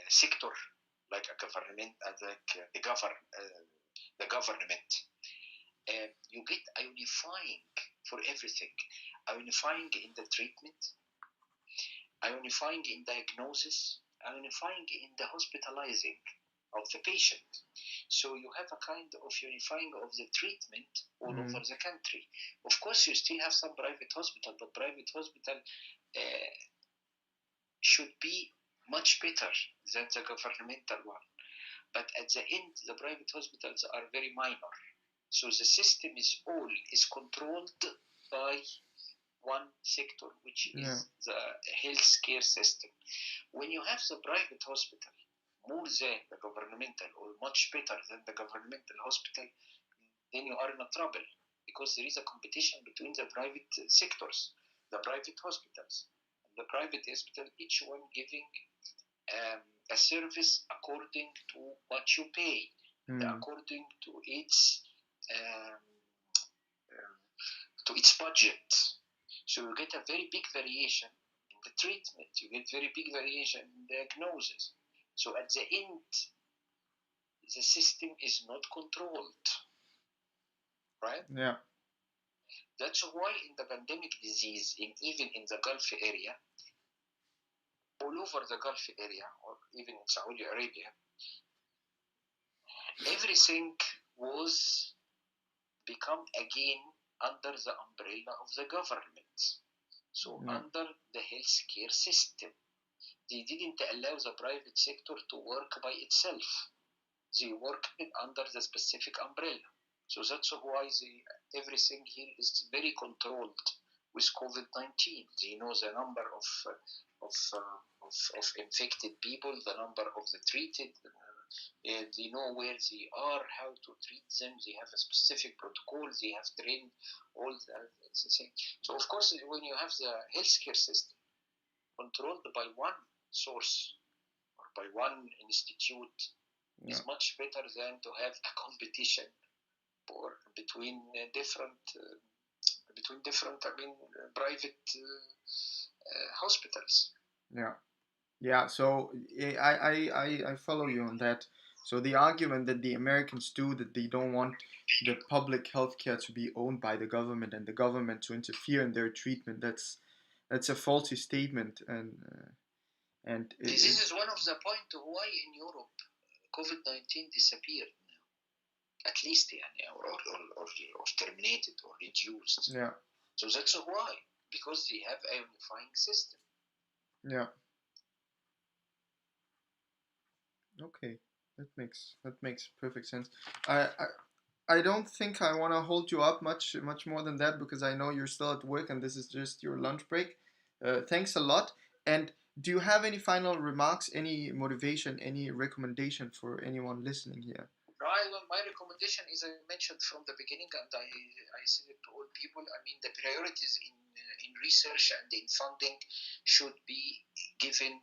sector, like a government, like the government. You get a unifying for everything, a unifying in the treatment, a unifying in diagnosis, a unifying in the hospitalizing of the patient. So you have a kind of unifying of the treatment all over the country. Of course, you still have some private hospital, but private hospital should be much better than the governmental one. But at the end, the private hospitals are very minor. So the system is controlled by one sector, which is the healthcare system. When you have the private hospital more than the governmental, or much better than the governmental hospital, then you are in a trouble, because there is a competition between the private sectors, the private hospitals. The private hospital, each one giving a service according to what you pay, according um, to its budget. So you get a very big variation in the treatment. You get very big variation in diagnosis. So at the end, the system is not controlled, right? Yeah. That's why in the pandemic disease, even in the Gulf area, all over the Gulf area, or even in Saudi Arabia, everything was become again under the umbrella of the government. So under the healthcare system, they didn't allow the private sector to work by itself. They worked under the specific umbrella. So that's why everything here is very controlled with COVID-19. They know the number of infected people, the number of the treated. They know where they are, how to treat them. They have a specific protocol. They have trained all the thing. So of course, when you have the healthcare system controlled by one source or by one institute, is much better than to have a competition between different private hospitals. Yeah, so I follow you on that. So the argument that the Americans do, that they don't want the public healthcare to be owned by the government and the government to interfere in their treatment, that's a faulty statement. And this is one of the points why in Europe COVID-19 disappeared now, at least, or terminated or reduced. Yeah. So that's why, because they have a unifying system. Yeah. Okay, that makes perfect sense. I don't think I want to hold you up much more than that, because I know you're still at work and this is just your lunch break. Thanks a lot. And do you have any final remarks, any motivation, any recommendation for anyone listening here? My recommendation is, I mentioned from the beginning, and I said it to all people. I mean, the priorities in research and in funding should be given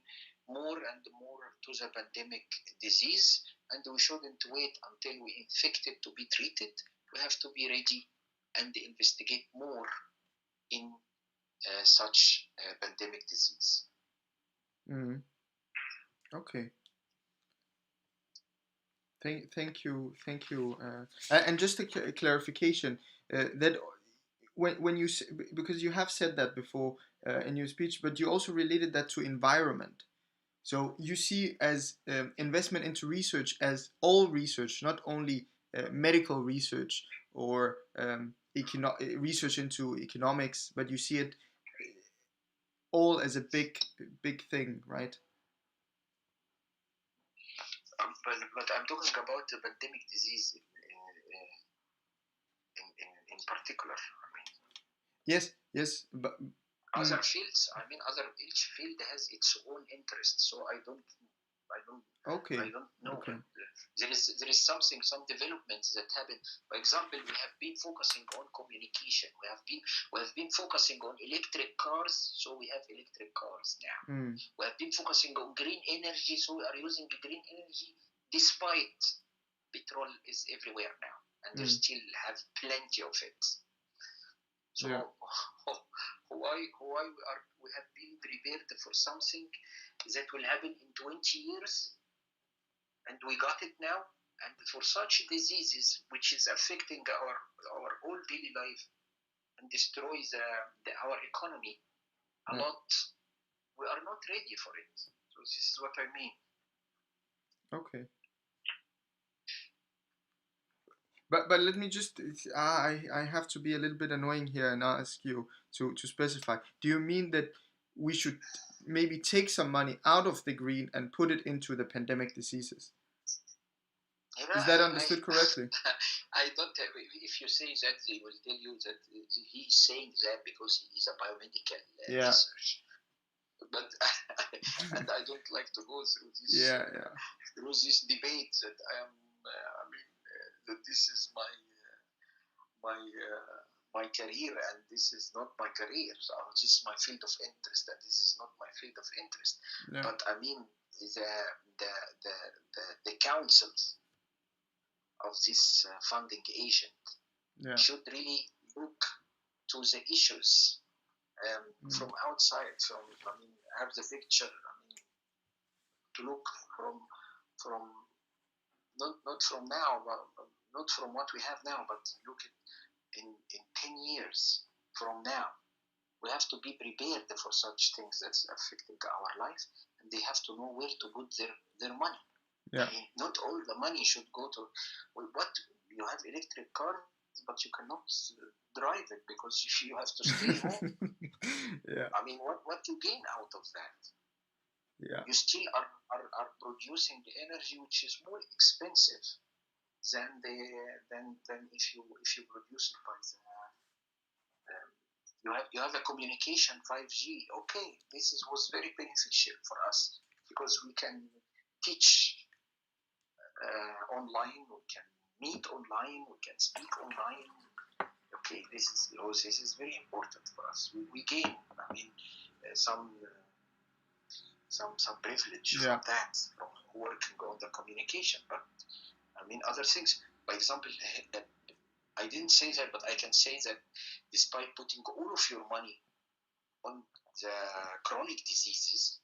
more and more to the pandemic disease, and we shouldn't wait until we infected to be treated. We have to be ready and investigate more in such pandemic disease. Okay. Thank you. And just a clarification, that when you, because you have said that before in your speech, but you also related that to environment. So you see as investment into research as all research, not only medical research or research into economics, but you see it all as a big thing, right? But I'm talking about the pandemic disease in particular. I mean, yes, but other fields. I mean, each field has its own interest. So I don't I don't Okay. I don't know. Okay. There is some developments that happen. For example, we have been focusing on communication. We have been focusing on electric cars, so we have electric cars now. Mm. We have been focusing on green energy, so we are using green energy despite petrol is everywhere now, and they still have plenty of it. So Yeah. why we have been prepared for something that will happen in 20 years, and we got it now, and for such diseases which is affecting our whole daily life and destroys our economy a Yeah. lot, we are not ready for it. So this is what I mean. Okay. But let me just I have to be a little bit annoying here and ask you to specify. Do you mean that we should maybe take some money out of the green and put it into the pandemic diseases? You Is know, that understood correctly? I don't. If you say that, they will tell you that he's saying that because he is a biomedical Yeah. research. But and I don't like to go through this Yeah. Yeah. through this debate that I am. I mean, that this is my my career and this is not my career. So this is my field of interest and this is not my field of interest. Yeah. But I mean, the councils of this funding agent Yeah. should really look to the issues from outside. From I mean, have the picture. I mean, to look from not from now, not from what we have now, but look at in 10 years from now. We have to be prepared for such things that's affecting our life, and they have to know where to put their money. Yeah. I mean, not all the money should go to what you have electric cars, but you cannot drive it because you have to stay home. Yeah. I mean, what you gain out of that? Yeah. You still are producing the energy which is more expensive than if you produce it by the you have a communication 5G. Okay, was very beneficial for us because we can teach online, we can meet online, we can speak online. Okay, this is very important for us. We gain, I mean, some privilege from that, from working on the communication. But I mean, other things. For example, I didn't say that, but I can say that despite putting all of your money on the chronic diseases,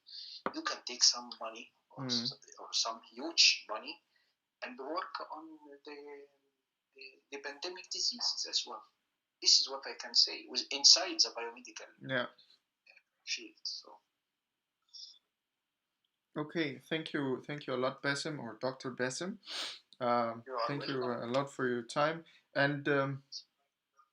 you can take some money or some huge money and work on the pandemic diseases as well. This is what I can say was inside the biomedical field. So. Okay, thank you a lot, Basim or Dr. Basim. Thank you a lot for your time, and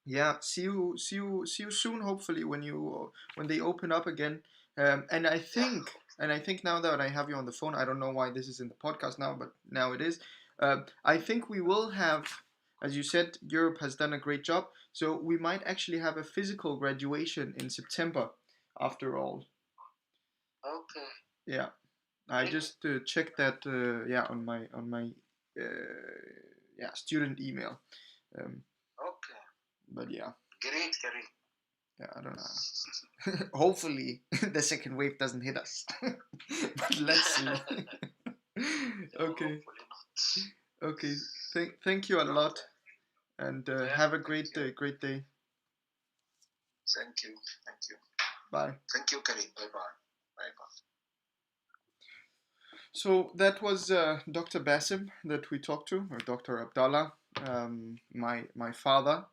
yeah, see you soon. Hopefully, when they open up again. And I think now that I have you on the phone, I don't know why this is in the podcast now, but now it is. I think we will have, as you said, Europe has done a great job, so we might actually have a physical graduation in September, after all. Okay. Yeah. I just checked that on my student email. Okay. But yeah. Great, Karim. Yeah, I don't know. Hopefully, the second wave doesn't hit us. But let's see. Okay. Okay. Thank you a lot, and have a great day. Great day. Thank you. Thank you. Bye. Thank you, Karim. Bye bye. Bye bye. So that was Dr. Basim that we talked to, or Dr. Abdallah, my father,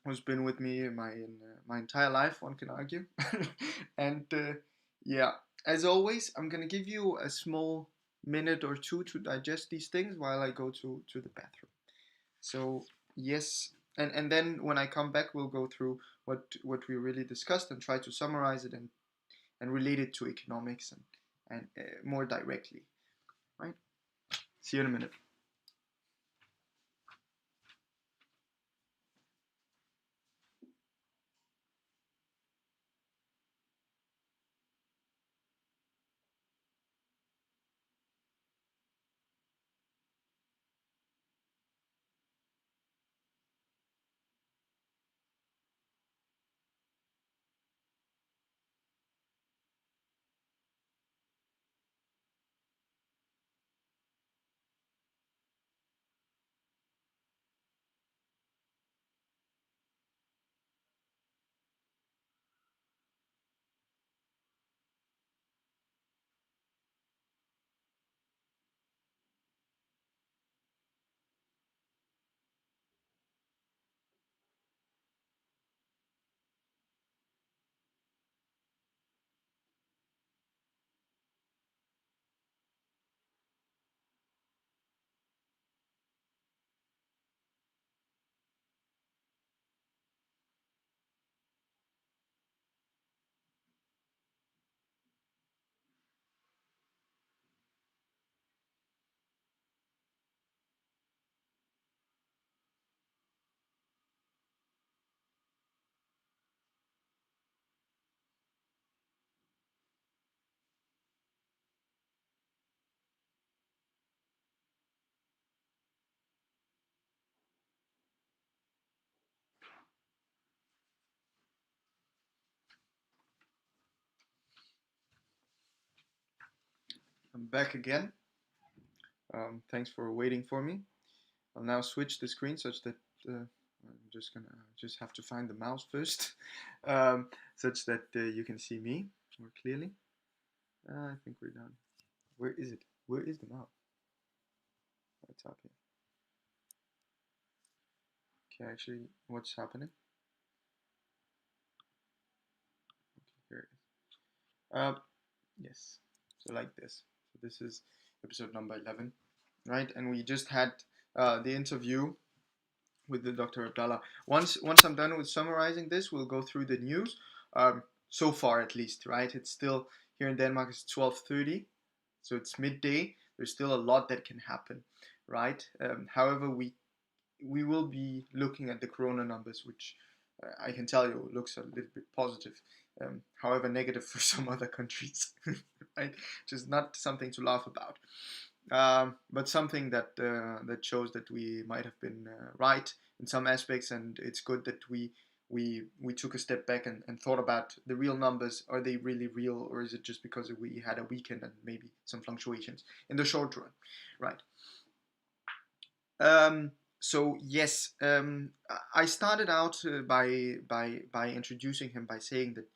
who's been with me my entire life. One can argue, and yeah, as always, I'm gonna give you a small minute or two to digest these things while I go to the bathroom. So yes, and then when I come back, we'll go through what we really discussed and try to summarize it and relate it to economics and more directly. Right? See you in a minute. I'm back again. Thanks for waiting for me. I'll now switch the screen such that I'm just have to find the mouse first, um, such that you can see me more clearly. I think we're done. Where is it? Where is the mouse? It's up here. Okay, actually, what's happening? Okay, here it is. Yes. So like this. So this is episode number 11, right? And we just had the interview with the Dr. Abdallah. Once I'm done with summarizing this, we'll go through the news. So far, at least, right? It's still here in Denmark. It's 12:30, so it's midday. There's still a lot that can happen, right? However, we will be looking at the corona numbers, which I can tell you looks a little bit positive. However, negative for some other countries, right? Just not something to laugh about. But something that shows that we might have been right in some aspects, and it's good that we took a step back and thought about the real numbers. Are they really real, or is it just because we had a weekend and maybe some fluctuations in the short run, right? So yes, I started out by introducing him by saying that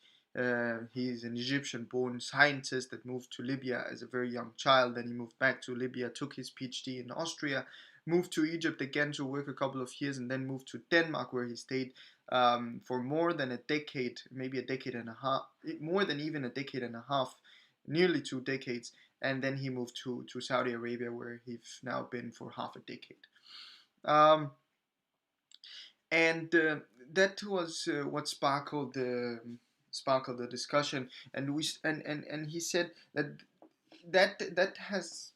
he's an Egyptian-born scientist that moved to Libya as a very young child. Then he moved back to Libya, took his PhD in Austria, moved to Egypt again to work a couple of years, and then moved to Denmark, where he stayed for more than a decade, maybe a decade and a half, more than even a decade and a half, nearly 2 decades. And then he moved to Saudi Arabia, where he's now been for half a decade. Um, and that was what sparkled the discussion, and he said that has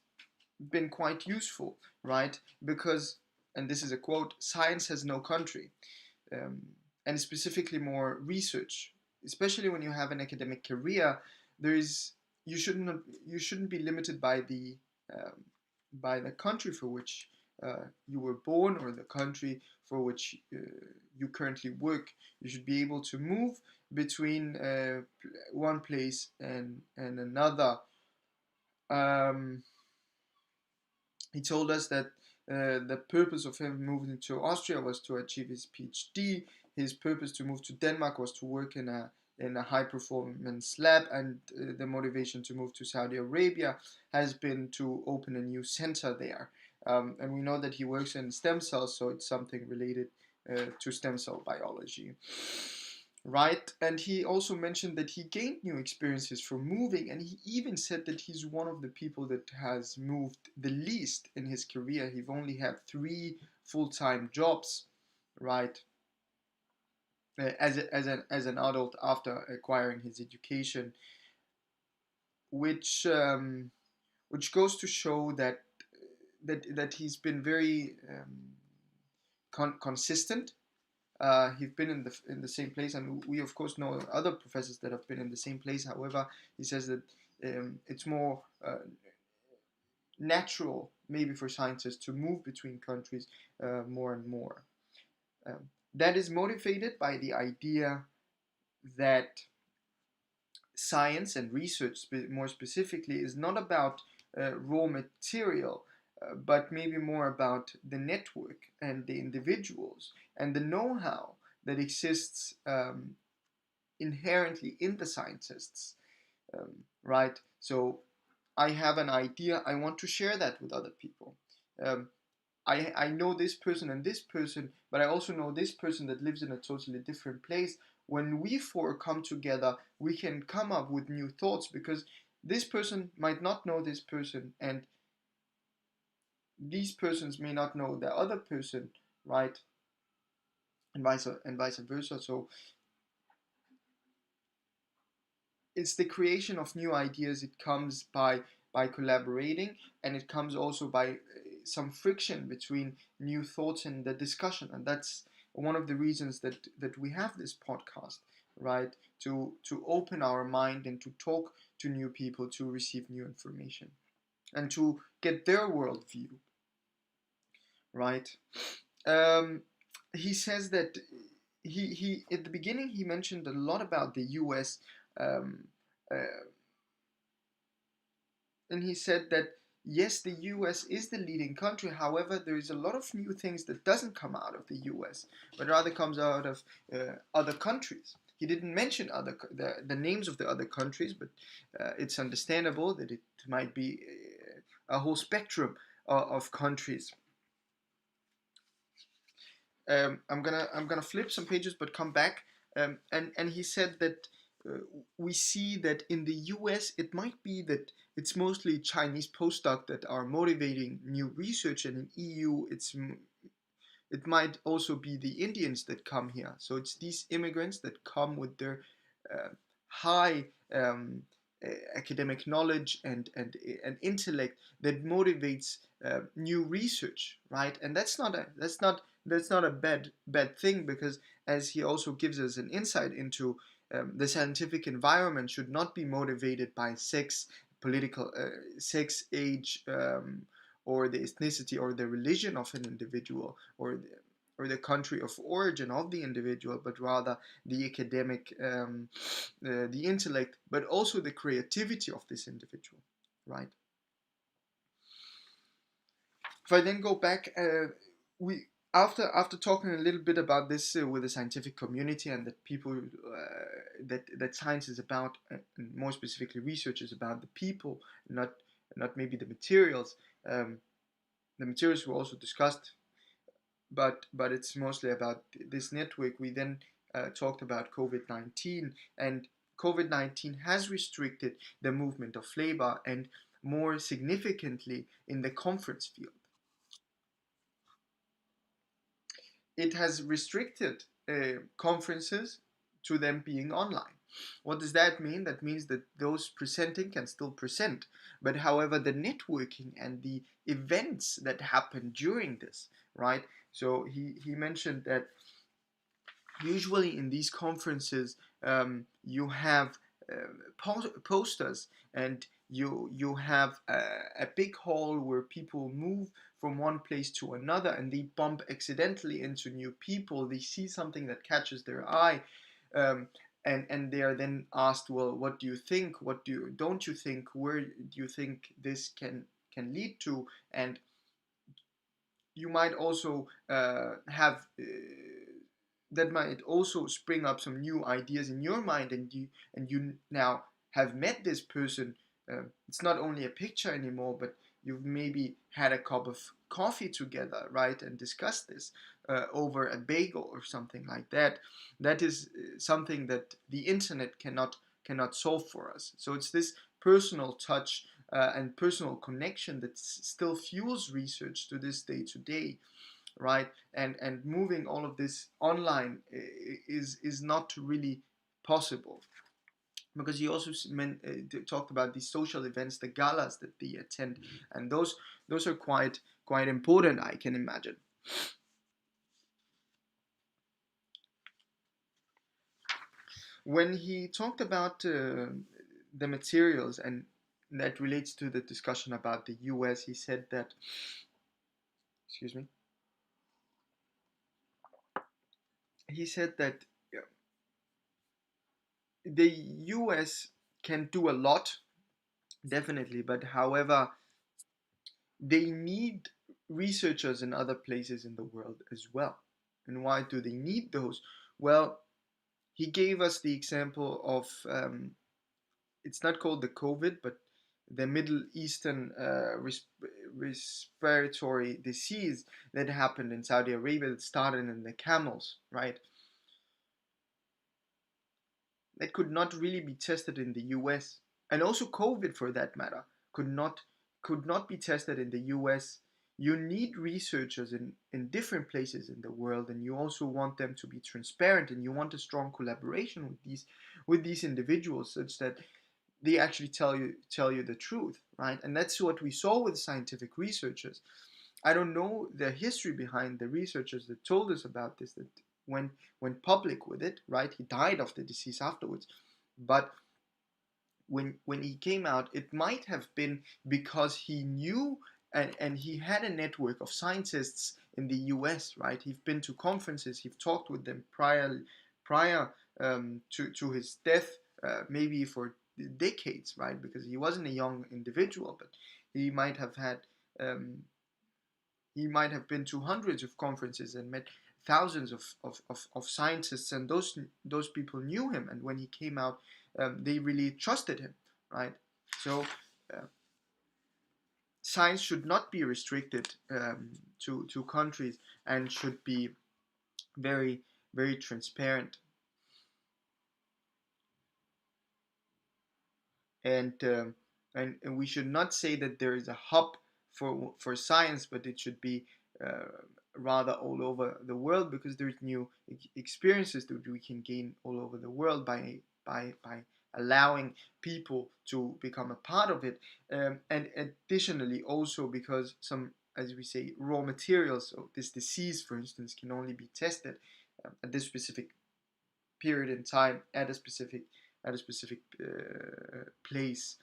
been quite useful, right? Because, and this is a quote: "Science has no country," um, and specifically more research, especially when you have an academic career. There is you shouldn't be limited um, by the country for which you were born, or the country for which you currently work. You should be able to move between one place and another. Um, he told us that the purpose of him moving to Austria was to achieve his PhD. His purpose to move to Denmark was to work in a high performance lab, and the motivation to move to Saudi Arabia has been to open a new center there. And we know that he works in stem cells, so it's something related to stem cell biology. Right, and he also mentioned that he gained new experiences from moving, and he even said that he's one of the people that has moved the least in his career. He's only had 3 full-time jobs, right, as an adult after acquiring his education, which which goes to show that he's been very consistent. He's been in the same place, and we of course know other professors that have been in the same place. However, he says that it's more natural, maybe, for scientists to move between countries more and more. That is motivated by the idea that science and research, more specifically, is not about raw material, but maybe more about the network and the individuals and the know-how that exists inherently in the scientists, right? So I have an idea, I want to share that with other people. Um, I know this person and this person, but I also know this person that lives in a totally different place. When we four come together, we can come up with new thoughts, because this person might not know this person, and these persons may not know the other person, right? And vice versa. So it's the creation of new ideas. It comes by collaborating, and it comes also by some friction between new thoughts in the discussion, and that's one of the reasons that we have this podcast, right? To open our mind and to talk to new people, to receive new information, and to get their worldview, right? um, he says that he at the beginning he mentioned a lot about the US, um, uh, and he said that yes, the US is the leading country. However, there is a lot of new things that doesn't come out of the US, but rather comes out of other countries. He didn't mention the names of the other countries, but it's understandable that it might be a whole spectrum of countries. I'm gonna flip some pages, but come back. And he said that uh, we see that in the U.S. it might be that it's mostly Chinese postdocs that are motivating new research, and in EU it might also be the Indians that come here. So it's these immigrants that come with their uh, high academic knowledge and intellect that motivates new research, right? And that's not a bad thing, because as he also gives us an insight into the scientific environment should not be motivated by sex, age, or the ethnicity or the religion of an individual, or the country of origin of the individual, but rather the academic, the intellect, but also the creativity of this individual, right? If I then go back, we after talking a little bit about this with the scientific community, and that people that science is about, and more specifically research is about the people, not maybe the materials. Um, the materials were also discussed, but it's mostly about this network. We then talked about COVID-19, and COVID-19 has restricted the movement of labor, and more significantly in the conference field. It has restricted conferences to them being online. What does that mean? That means that those presenting can still present, but however, the networking and the events that happen during this, right? So he mentioned that usually in these conferences you have posters, and you have a big hall where people move from one place to another, and they bump accidentally into new people. They see something that catches their eye, um, and they are then asked, well, what do you think, what don't you think, where do you think this can lead to? And you might also have that might also spring up some new ideas in your mind, and you now have met this person. It's not only a picture anymore, but you've maybe had a cup of coffee together, right, and discussed this over a bagel or something like that. That is something that the internet cannot solve for us. So it's this personal touch and personal connection that still fuels research to this day to day, right? And moving all of this online is not really possible, because he also talked about these social events, the galas that they attend, and those are quite important, I can imagine. When he talked about the materials, and that relates to the discussion about the US, he said that, excuse me, he said that the US can do a lot, definitely, but however, they need researchers in other places in the world as well. And why do they need those? Well, he gave us the example of it's not called the COVID, but the Middle Eastern respiratory disease that happened in Saudi Arabia, that started in the camels, right? That could not really be tested in the US. And also COVID, for that matter, could not be tested in the US. You need researchers in different places in the world, and you also want them to be transparent, and you want a strong collaboration with these individuals, such that they actually tell you the truth, right? And that's what we saw with scientific researchers. I don't know the history behind the researchers that told us about this, that went public with it, right? He died of the disease afterwards. But when he came out, it might have been because he knew, and he had a network of scientists in the US, right? He'd been to conferences, he'd talked with them prior to his death, maybe for decades, right? Because he wasn't a young individual, but he might have had um, he might have been to hundreds of conferences and met thousands of scientists, and those people knew him, and when he came out, they really trusted him, right? So uh, science should not be restricted to countries, and should be very, very transparent. And um, and, and we should not say that there is a hub for science, but it should be uh, rather all over the world, because there's new experiences that we can gain all over the world by allowing people to become a part of it, and additionally also because some, as we say, raw materials, so this disease for instance, can only be tested at this specific period in time, at a specific place,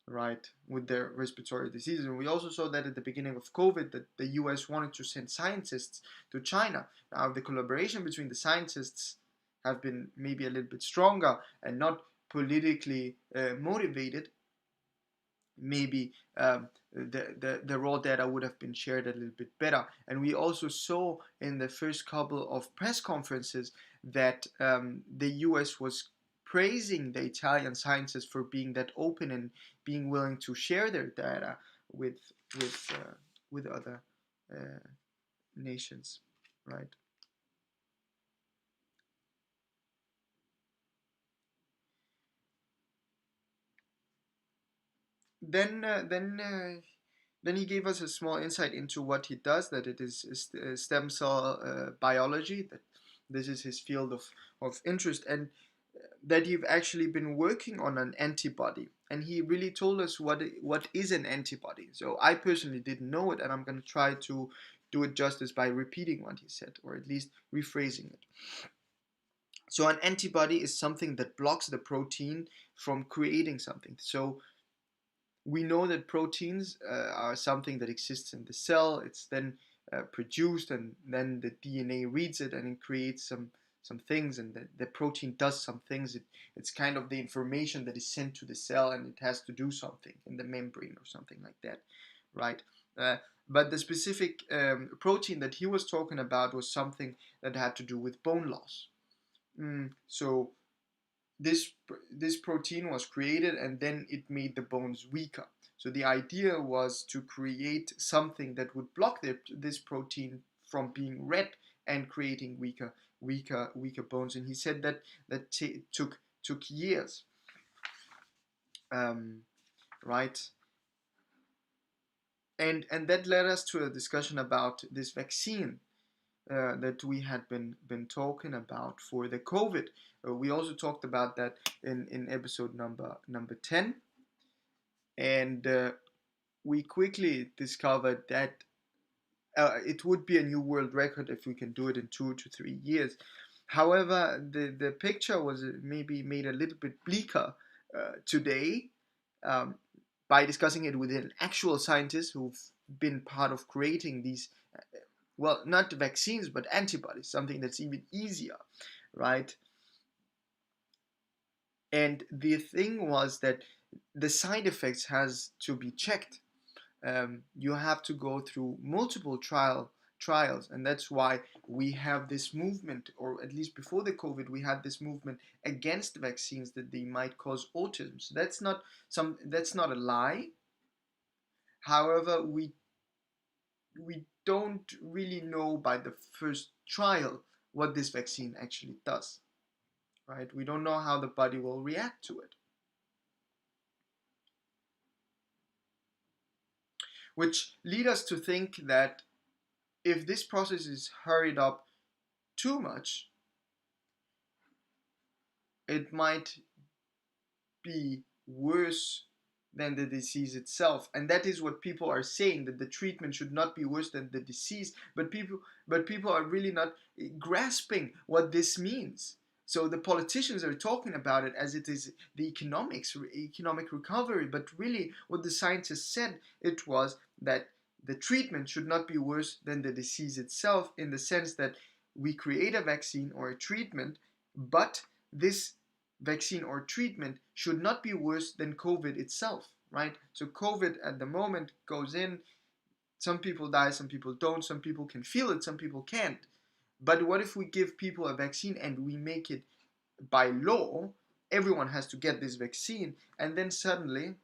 right, with their respiratory diseases. And we also saw that at the beginning of COVID, that the US wanted to send scientists to China. Now the collaboration between the scientists have been maybe a little bit stronger and not politically motivated. Maybe the raw data would have been shared a little bit better. And we also saw in the first couple of press conferences that the US was praising the Italian scientists for being that open and being willing to share their data with with with other uh, nations, right? Then he gave us a small insight into what he does, that it is stem cell biology, that this is his field of interest, and that you've actually been working on an antibody. And he really told us what is an antibody. So I personally didn't know it, and I'm going to try to do it justice by repeating what he said, or at least rephrasing it. So an antibody is something that blocks the protein from creating something. So we know that proteins are something that exists in the cell. It's then produced, and then the DNA reads it, and it creates some things, and the protein does some things. It's kind of the information that is sent to the cell, and it has to do something in the membrane or something like that, right? Uh, but the specific protein that he was talking about was something that had to do with bone loss. So this this protein was created, and then it made the bones weaker. So the idea was to create something that would block this protein from being red and creating weaker bones. And he said that took years, um, right? And that led us to a discussion about this vaccine that we had been talking about for the COVID. We also talked about that in episode number 10, and we quickly discovered that it would be a new world record if we can do it in 2 to 3 years. However, the picture was maybe made a little bit bleaker today, um, by discussing it with an actual scientist who've been part of creating these, well, not vaccines, but antibodies, something that's even easier, right? And the thing was that the side effects has to be checked. You have to go through multiple trials, and that's why we have this movement, or at least before the COVID, we had this movement against vaccines, that they might cause autism. So that's not a lie. However, we don't really know by the first trial what this vaccine actually does, right? We don't know how the body will react to it, which lead us to think that if this process is hurried up too much, it might be worse than the disease itself. And that is what people are saying, that the treatment should not be worse than the disease. But people are really not grasping what this means. So the politicians are talking about it as it is the economic recovery, but really what the scientists said, it was that the treatment should not be worse than the disease itself, in the sense that we create a vaccine or a treatment, but this vaccine or treatment should not be worse than COVID itself, right? So COVID at the moment goes in, some people die, some people don't, some people can feel it, some people can't. But what if we give people a vaccine and we make it by law, everyone has to get this vaccine, and then suddenly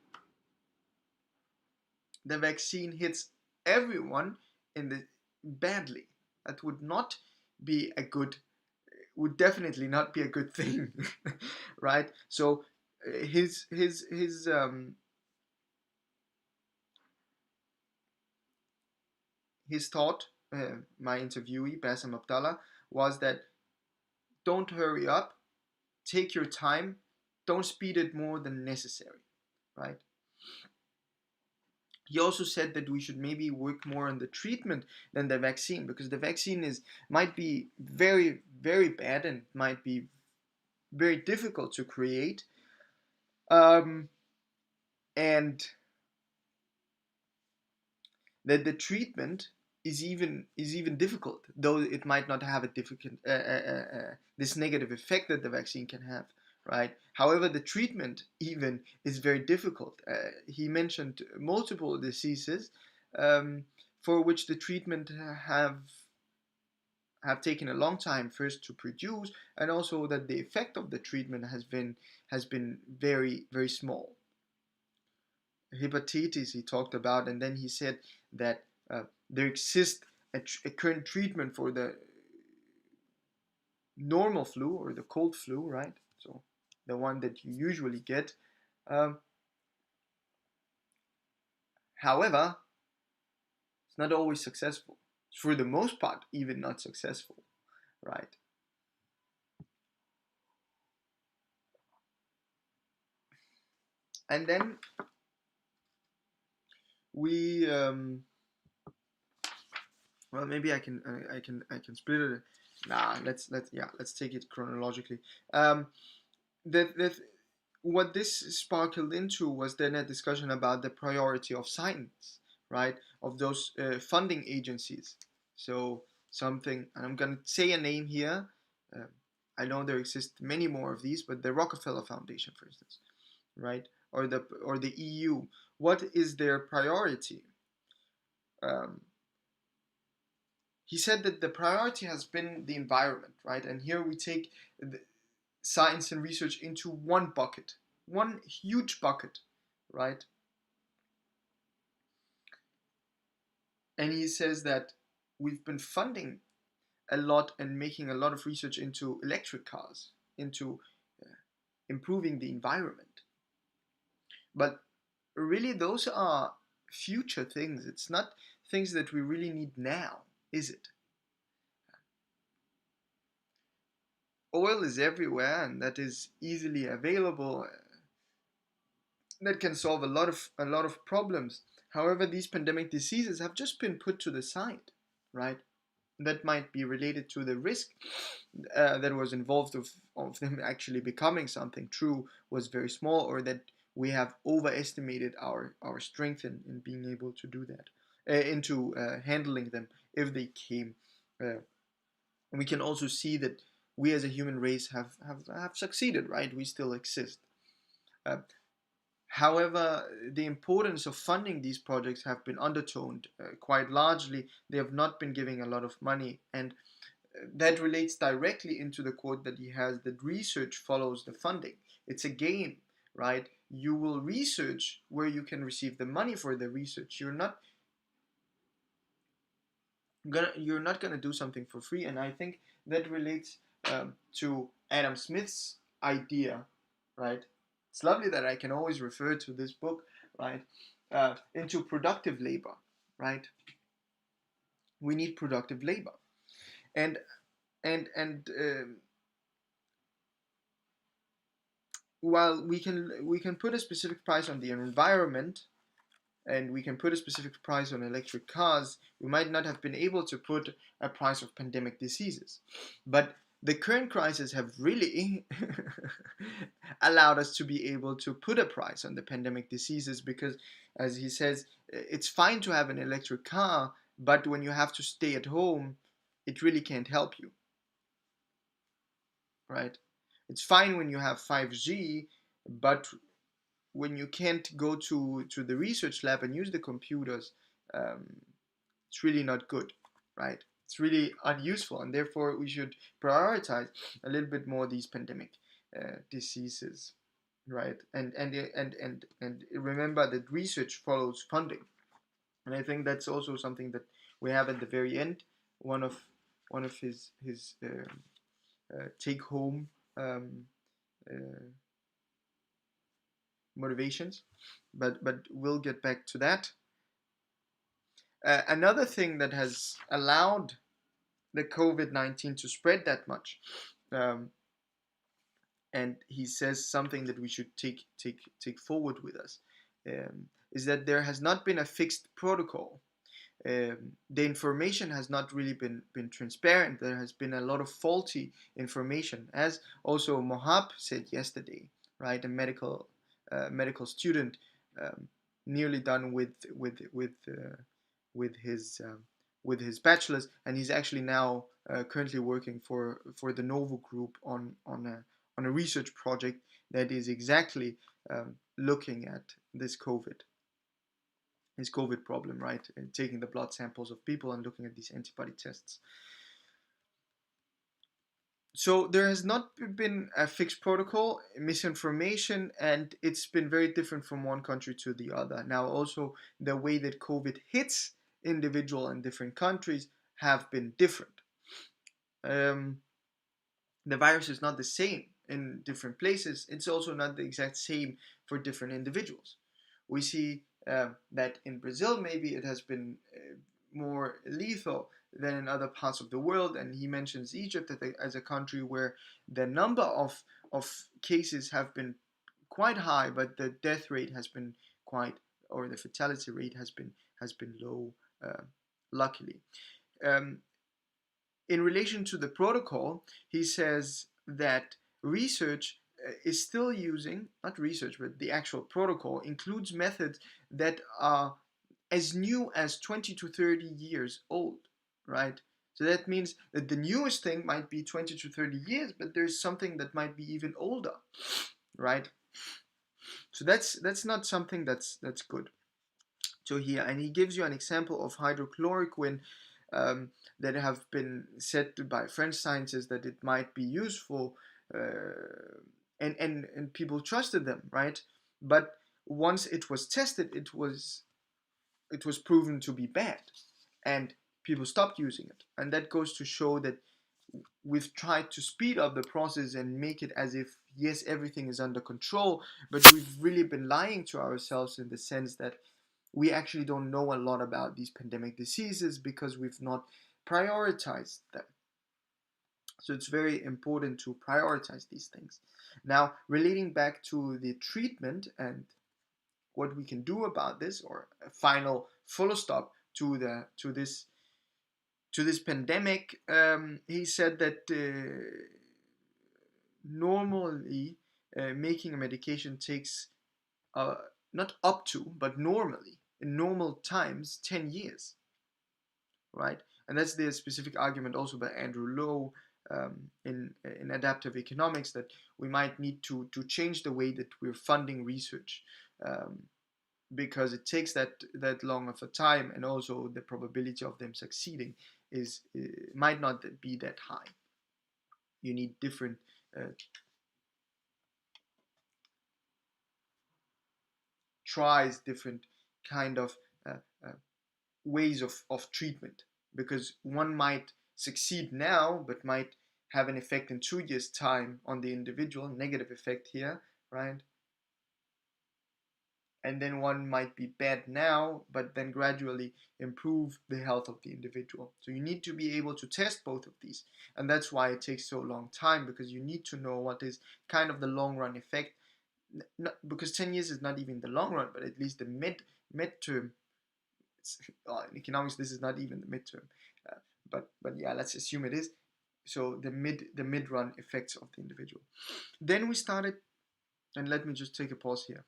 the vaccine hits everyone in the badly. That would not be a good, would definitely not be a good thing, right? So his thought, my interviewee Bassem Abdallah, was that don't hurry up, take your time, don't speed it more than necessary, right? He also said that we should maybe work more on the treatment than the vaccine, because the vaccine is might be very very bad and might be very difficult to create, um, and that the treatment is even difficult, though it might not have a difficult this negative effect that the vaccine can have, right? However, the treatment even is very difficult. He mentioned multiple diseases, um, for which the treatment have taken a long time first to produce, and also that the effect of the treatment has been very very small. Hepatitis he talked about, and then he said that there exists a current treatment for the normal flu or the cold flu, right? So the one that you usually get. Um, However, it's not always successful. For the most part, even not successful, right? And then we well, maybe I can split it. Nah, let's take it chronologically. Um, that what this sparkled into was then a discussion about the priority of science, right? Of those funding agencies. So something, and I'm gonna say a name here. Uh, I know there exist many more of these, but the Rockefeller Foundation, for instance, right? Or the EU. What is their priority? Um, he said that the priority has been the environment, right? And here we take the science and research into one bucket, one huge bucket, right? And he says that we've been funding a lot and making a lot of research into electric cars, into uh, improving the environment. But really, those are future things. It's not things that we really need now, is it? Oil is everywhere and that is easily available. That can solve a lot of problems. However, these pandemic diseases have just been put to the side, right? That might be related to the risk that was involved of them actually becoming something true was very small, or that we have overestimated our strength in being able to do that, into handling them if they came. And we can also see that we as a human race have succeeded, right? We still exist. Uh, However, the importance of funding these projects have been undertoned quite largely. They have not been giving a lot of money, and that relates directly into the quote that he has, that research follows the funding. It's a game, right? You will research where you can receive the money for the research. You're not gonna do something for free, and I think that relates to Adam Smith's idea, right? It's lovely that I can always refer to this book, right? Into productive labor, right? We need productive labor, and and while we can put a specific price on the environment, and we can put a specific price on electric cars, we might not have been able to put a price of pandemic diseases. But the current crisis have really allowed us to be able to put a price on the pandemic diseases, because, as he says, it's fine to have an electric car, but when you have to stay at home, it really can't help you, right? It's fine when you have 5G, but when you can't go to the research lab and use the computers, um, it's really not good, right? It's really unuseful, and therefore we should prioritize a little bit more these pandemic diseases, right? And remember that research follows funding, and I think that's also something that we have at the very end. One of his take home um, uh, motivations, but we'll get back to that. Another thing that has allowed the COVID-19 to spread that much, um, and he says something that we should take forward with us, is that there has not been a fixed protocol. The information has not really been transparent. There has been a lot of faulty information, as also Mohab said yesterday, right? A medical student, um, nearly done with his with his bachelor's, and he's actually now currently working for the Novo Group on a research project that is exactly looking at this COVID problem, right? And taking the blood samples of people and looking at these antibody tests. So there has not been a fixed protocol, misinformation, and it's been very different from one country to the other. Now, also the way that COVID hits individual in different countries have been different. Um, the virus is not the same in different places. It's also not the exact same for different individuals. We see that in Brazil, maybe it has been more lethal than in other parts of the world. And he mentions Egypt as a country where the number of cases have been quite high, but the death rate has been quite, or the fatality rate has been low, luckily. Um, in relation to the protocol, he says that research is still using, not research, but the actual protocol includes methods that are as new as 20 to 30 years old, right? So that means that the newest thing might be 20 to 30 years, but there's something that might be even older, right? So that's not something that's good. So here, and he gives you an example of hydrochloroquine that have been said by French scientists that it might be useful, and people trusted them, right? But once it was tested, it was proven to be bad, and people stopped using it. And that goes to show that we've tried to speed up the process and make it as if yes, everything is under control, but we've really been lying to ourselves in the sense that we actually don't know a lot about these pandemic diseases because we've not prioritized them. So it's very important to prioritize these things. Now, relating back to the treatment and what we can do about this, or a final full stop to this pandemic, he said that normally making a medication takes uh, not up to, but normally in normal times 10 years, right? And that's the specific argument also by Andrew Lowe in adaptive economics, that we might need to change the way that we're funding research, um, because it takes that long of a time, and also the probability of them succeeding is might not be that high. You need different tries, different kind of uh, uh, ways of treatment, because one might succeed now but might have an effect in 2 years time on the individual, negative effect here, right? And then one might be bad now but then gradually improve the health of the individual. So you need to be able to test both of these, and that's why it takes so long time, because you need to know what is kind of the long run effect. Not, because 10 years is not even the long run, but at least the midterm. In economics this is not even the midterm, uh, but yeah, let's assume it is. So the mid run effects of the individual. Then we started, and let me just take a pause here.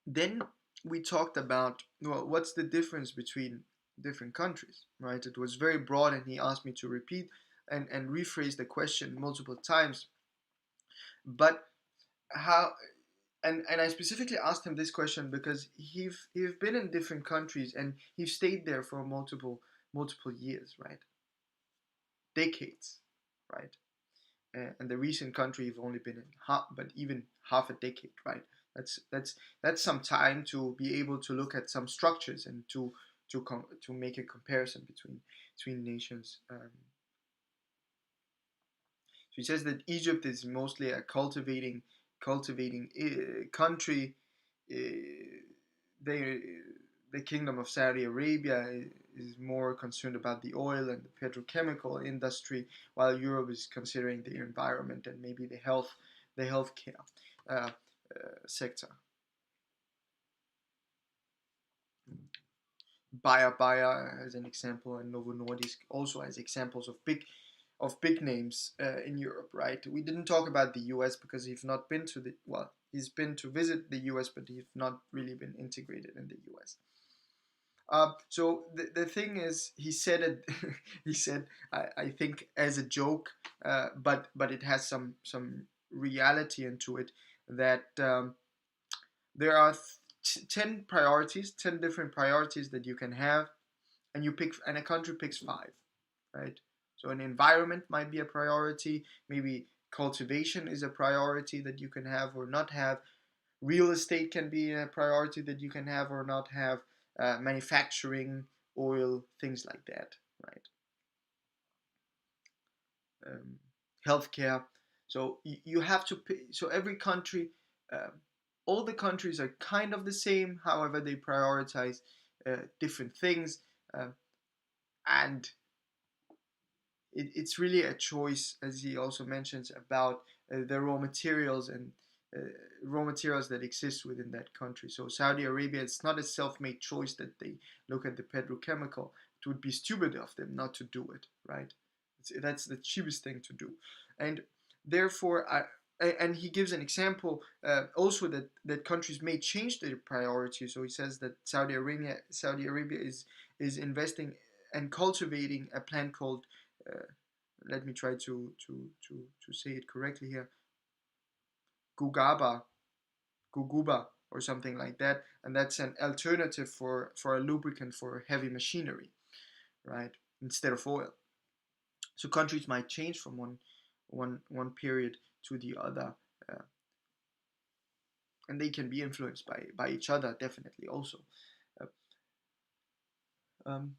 Then we talked about, well, what's the difference between different countries, right? It was very broad, and he asked me to repeat and rephrase the question multiple times. But how, and I specifically asked him this question because he've been in different countries and he stayed there for multiple years, right? Decades, right? And the recent country you've only been in half, but even half a decade, right? That's some time to be able to look at some structures and to make a comparison between nations. So he says that Egypt is mostly a cultivating country. Uh, they the kingdom of Saudi Arabia is more concerned about the oil and the petrochemical industry, while Europe is considering the environment and maybe the healthcare sector. Bayer as an example, and Novo Nordisk also as examples of big names in Europe, right? We didn't talk about the US because he's not been to the well, he's been to visit the US, but he's not really been integrated in the US. So the thing is, he said it. He said, I think as a joke, but it has some reality into it. That there are 10 different priorities that you can have, and a country picks five, right? So an environment might be a priority. Maybe cultivation is a priority that you can have or not have. Real estate can be a priority that you can have or not have. Manufacturing, oil, things like that, right? Um, Healthcare. So you have to pay. So every country, um, all the countries are kind of the same. However, they prioritize different things, uh, and it's really a choice, as he also mentions about the uh, raw materials that exist within that country. So Saudi Arabia, it's not a self-made choice that they look at the petrochemical. It would be stupid of them not to do it, right? That's the cheapest thing to do, and therefore and he gives an example also that countries may change their priorities. So he says that Saudi Arabia is investing and cultivating a plant called uh, let me try to say it correctly here, gugaba, guguba, or something like that, and that's an alternative for a lubricant for heavy machinery, right? Instead of oil. So countries might change from one period to the other, uh, and they can be influenced by each other definitely also. Uh, um,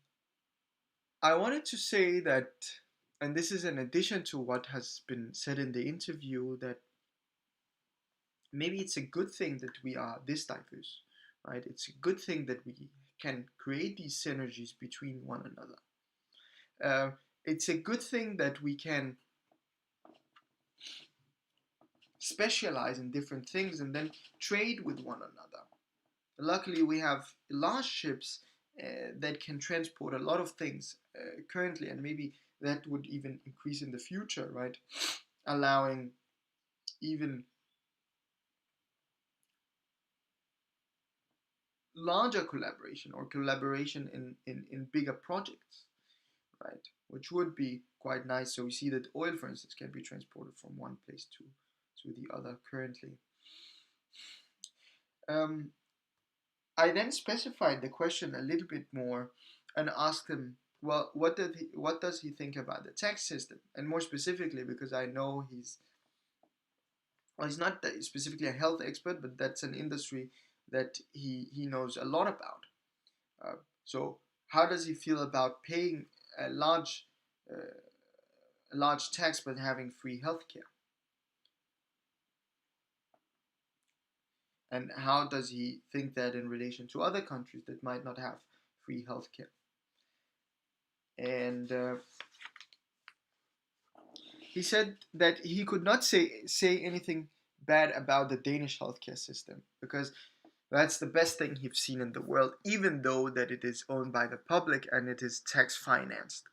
I wanted to say that, and this is in addition to what has been said in the interview, that maybe it's a good thing that we are this diverse, right? It's a good thing that we can create these synergies between one another. It's a good thing that we can specialize in different things and then trade with one another. Luckily, we have large ships that can transport a lot of things currently, and maybe that would even increase in the future, right? Allowing even larger collaboration or collaboration in bigger projects, right? Which would be quite nice. So we see that oil, for instance, can be transported from one place to the other currently. Um, I then specified the question a little bit more and asked him, well, what does he think about the tax system? And more specifically, because I know he's not specifically a health expert, but that's an industry that he knows a lot about. So how does he feel about paying a uh, large tax but having free healthcare? And how does he think that in relation to other countries that might not have free healthcare? And he said that he could not say anything bad about the Danish healthcare system because that's the best thing he's seen in the world, even though that it is owned by the public and it is tax financed.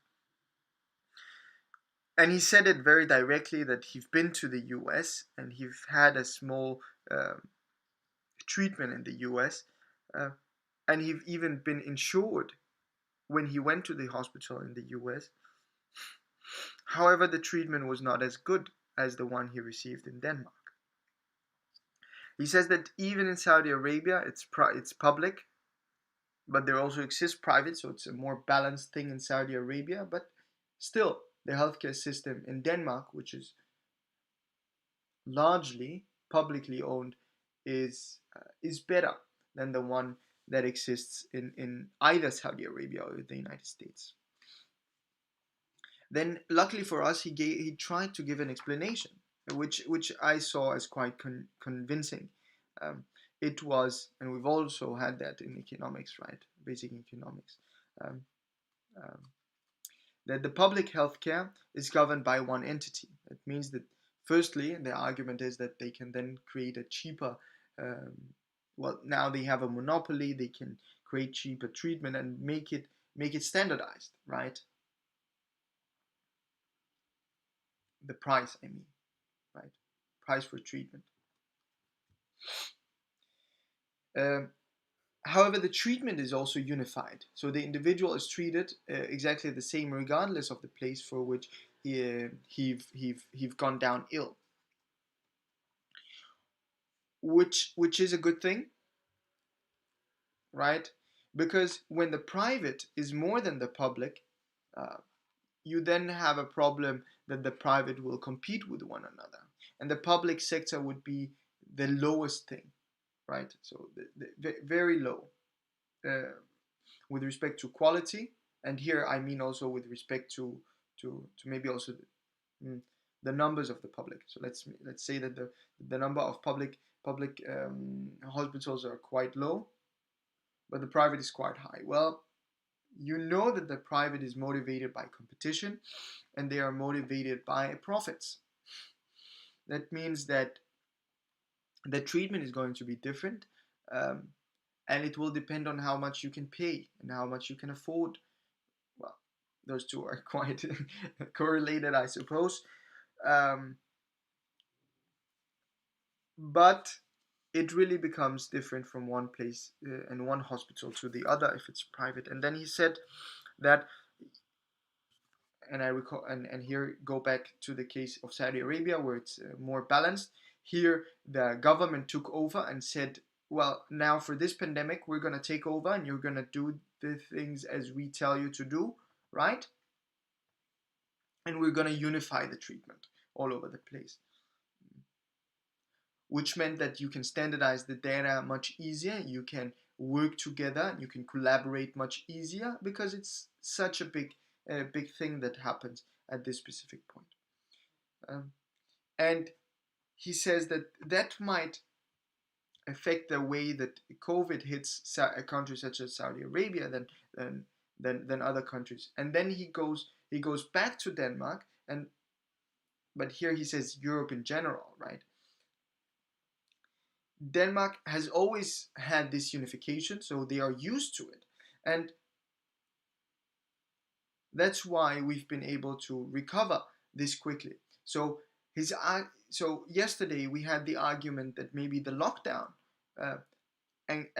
And he said it very directly that he's been to the US and he's had a small treatment in the US, uh, and he's even been insured when he went to the hospital in the US. However, the treatment was not as good as the one he received in Denmark. He says that even in Saudi Arabia, it's public, but there also exists private, so it's a more balanced thing in Saudi Arabia. But still, the healthcare system in Denmark, which is largely publicly owned, is better than the one that exists in either Saudi Arabia or the United States. Then, luckily for us, he tried to give an explanation, which I saw as quite convincing. Um, it was, and we've also had that in economics, right? Basic economics. Um, um, that the public healthcare is governed by one entity. It means that, firstly, the argument is that they can then create a cheaper, um, well, now they have a monopoly, they can create cheaper treatment and make it standardized, right? The price, I mean, right? Price for treatment. Um, However, the treatment is also unified. So the individual is treated exactly the same regardless of the place for which he've gone down ill, which is a good thing, right? Because when the private is more than the public, uh, you then have a problem that the private will compete with one another, and the public sector would be the lowest thing, right? So very low. Uh, with respect to quality, and here I mean also with respect to maybe also mm, the numbers of the public. So let's say that the number of public hospitals are quite low, but the private is quite high. Well, you know that the private is motivated by competition, and they are motivated by profits. That means that the treatment is going to be different, um, and it will depend on how much you can pay and how much you can afford. Well, those two are quite correlated, I suppose. Um, but it really becomes different from one place and one hospital to the other if it's private. And then he said that, and I recall, and here go back to the case of Saudi Arabia where it's more balanced. Here, the government took over and said, well, now for this pandemic, we're going to take over and you're going to do the things as we tell you to do, right? And we're going to unify the treatment all over the place, which meant that you can standardize the data much easier, you can work together, you can collaborate much easier because it's such a big thing that happens at this specific point. Um, and he says that that might affect the way that COVID hits a country such as Saudi Arabia than than other countries. And then he goes back to Denmark, and but here he says Europe in general, right? Denmark has always had this unification, so they are used to it. And that's why we've been able to recover this quickly. So so yesterday we had the argument that maybe the lockdown uh, and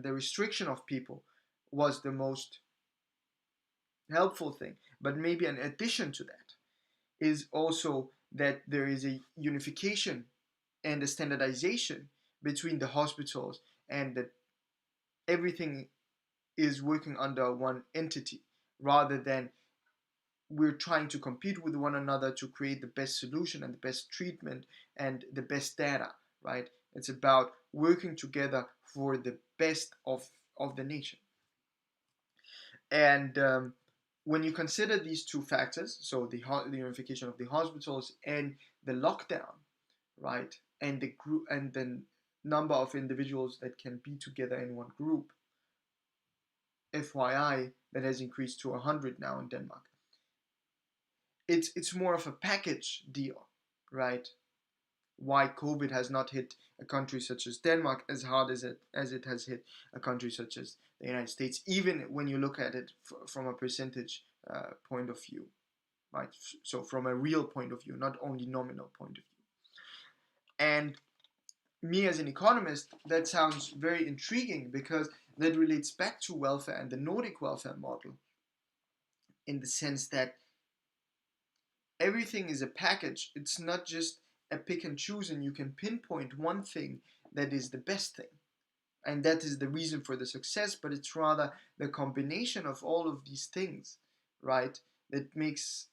the restriction of people was the most helpful thing. But maybe an addition to that is also that there is a unification and a standardization between the hospitals, and that everything is working under one entity rather than we're trying to compete with one another to create the best solution and the best treatment and the best data, right? It's about working together for the best of the nation. And when you consider these two factors, so the unification of the hospitals and the lockdown, right, and the group and the number of individuals that can be together in one group, FYI, that has increased to 100 now in Denmark. It's more of a package deal, right? Why COVID has not hit a country such as Denmark as hard as it has hit a country such as the United States, even when you look at it from a percentage point of view, right? So from a real point of view, not only nominal point of view. And me as an economist, that sounds very intriguing because that relates back to welfare and the Nordic welfare model, in the sense that everything is a package. It's not just a pick and choose, and you can pinpoint one thing that is the best thing. And that is the reason for the success, but it's rather the combination of all of these things, right, that makes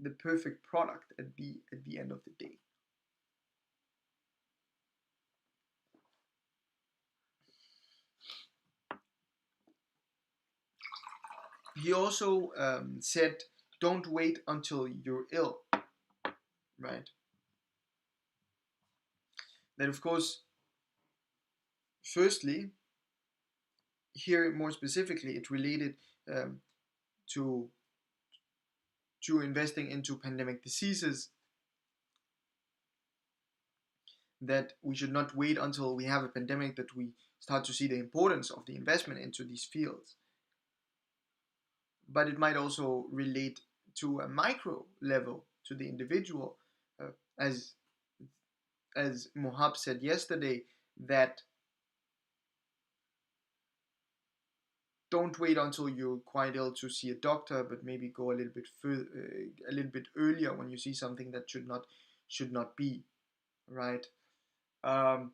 the perfect product at the end of the day. He also said, don't wait until you're ill, right? That, of course, firstly, here more specifically, it related um, to investing into pandemic diseases, that we should not wait until we have a pandemic that we start to see the importance of the investment into these fields. But it might also relate to a micro level, to the individual, uh, as Mohab said yesterday, that don't wait until you're quite ill to see a doctor, but maybe go a little bit further, a little bit earlier when you see something that should not be, right. Um,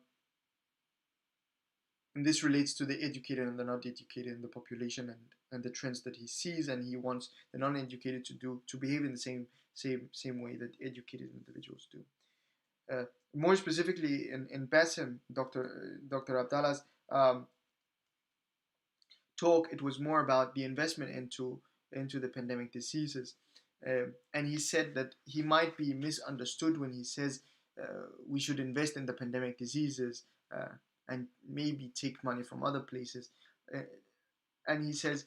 and this relates to the educated and the not educated in the population, and the trends that he sees, and he wants the non-educated to behave in the same way that educated individuals do. More specifically, in Bassem, Dr. Abdallah's um, talk, it was more about the investment into the pandemic diseases. And he said that he might be misunderstood when he says we should invest in the pandemic diseases and maybe take money from other places. Uh, and he says,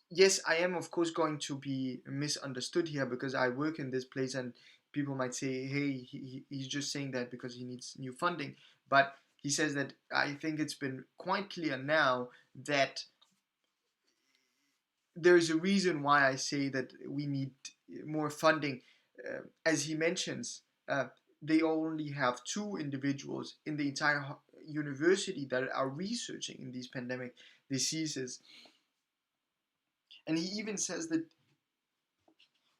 yes, I am of course going to be misunderstood here because I work in this place, and people might say, hey, he's just saying that because he needs new funding. But he says that I think it's been quite clear now that there is a reason why I say that we need more funding. As he mentions, they only have two individuals in the entire university that are researching in these pandemic diseases. And he even says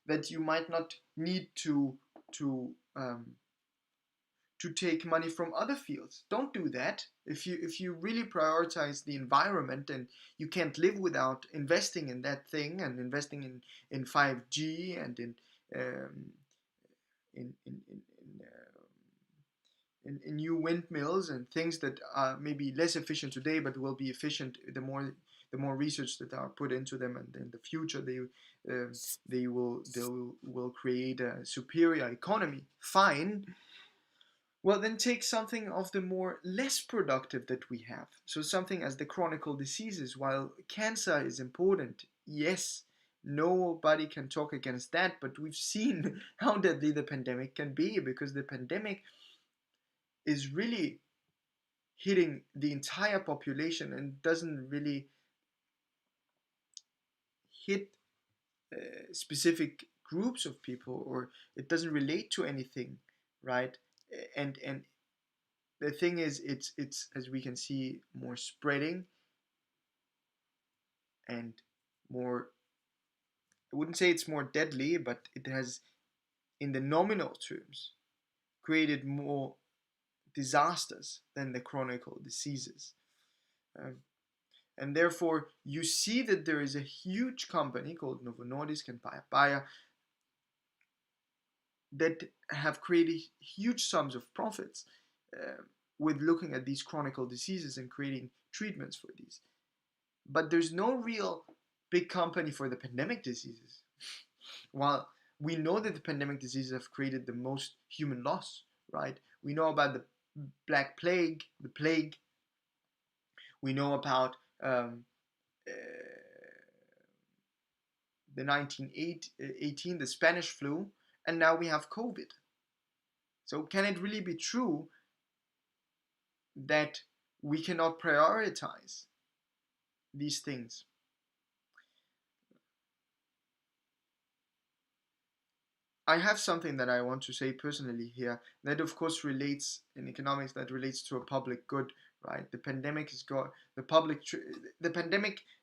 that you might not need to to take money from other fields. Don't do that. If you really prioritize the environment, and you can't live without investing in that thing, and investing in 5G, and um, in new windmills and things that are maybe less efficient today but will be efficient the more research that are put into them, and in the future uh, they will create a superior economy. Fine. Well, then take something of the more less productive that we have. So something as the chronic diseases. While cancer is important, yes, nobody can talk against that, but we've seen how deadly the pandemic can be, because the pandemic is really hitting the entire population and doesn't really hit specific groups of people, or it doesn't relate to anything, right? And the thing is, it's as we can see, more spreading, and more, I wouldn't say it's more deadly, but it has, in the nominal terms, created more disasters than the chronic diseases. Um, and therefore, you see that there is a huge company called Novo Nordisk and Bayer that have created huge sums of profits uh, with looking at these chronic diseases and creating treatments for these. But there's no real big company for the pandemic diseases. While we know that the pandemic diseases have created the most human loss, right? We know about the Black Plague, the plague. We know about uh, the 1918, the Spanish flu, and now we have COVID. So can it really be true that we cannot prioritize these things? I have something that I want to say personally here that, of course, relates in economics, that relates to a public good, right? The pandemic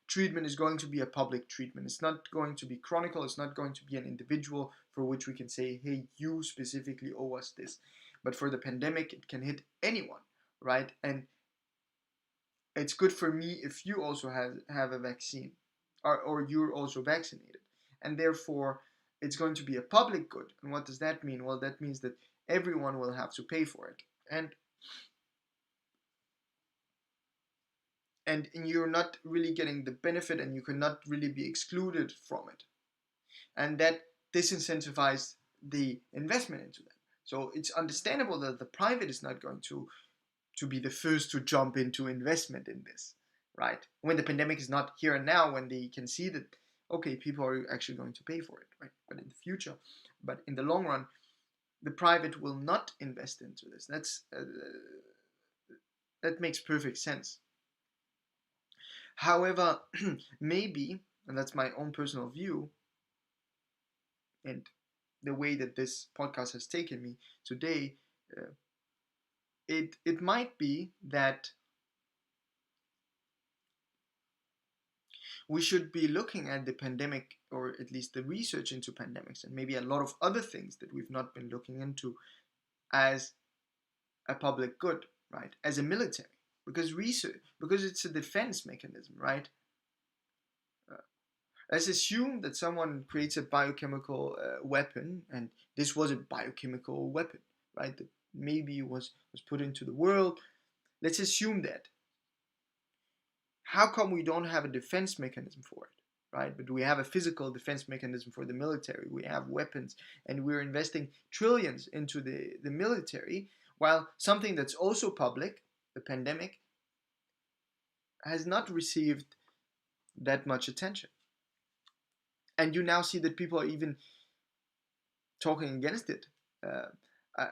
treatment is going to be a public treatment. It's not going to be chronicle. It's not going to be an individual for which we can say, hey, you specifically owe us this. But for the pandemic, it can hit anyone, right? And it's good for me if you also have a vaccine, or you're also vaccinated. And therefore, it's going to be a public good. And what does that mean? Well, that means that everyone will have to pay for it. And you're not really getting the benefit, and you cannot really be excluded from it. And that disincentivizes the investment into that. So it's understandable that the private is not going to be the first to jump into investment in this, right? When the pandemic is not here and now, when they can see that, okay, people are actually going to pay for it, right? But in the future, but in the long run, the private will not invest into this. That makes perfect sense. However, maybe, and that's my own personal view, and the way that this podcast has taken me today, uh, it might be that we should be looking at the pandemic, or at least the research into pandemics, and maybe a lot of other things that we've not been looking into, as a public good, right? As a military, because it's a defense mechanism, right? Uh, let's assume that someone creates a biochemical weapon, and this was a biochemical weapon, right? That maybe was put into the world. Let's assume that. How come we don't have a defense mechanism for it, right? But we have a physical defense mechanism for the military. We have weapons, and we're investing trillions into the military, while something that's also public, the pandemic, has not received that much attention. And you now see that people are even talking against it. Uh,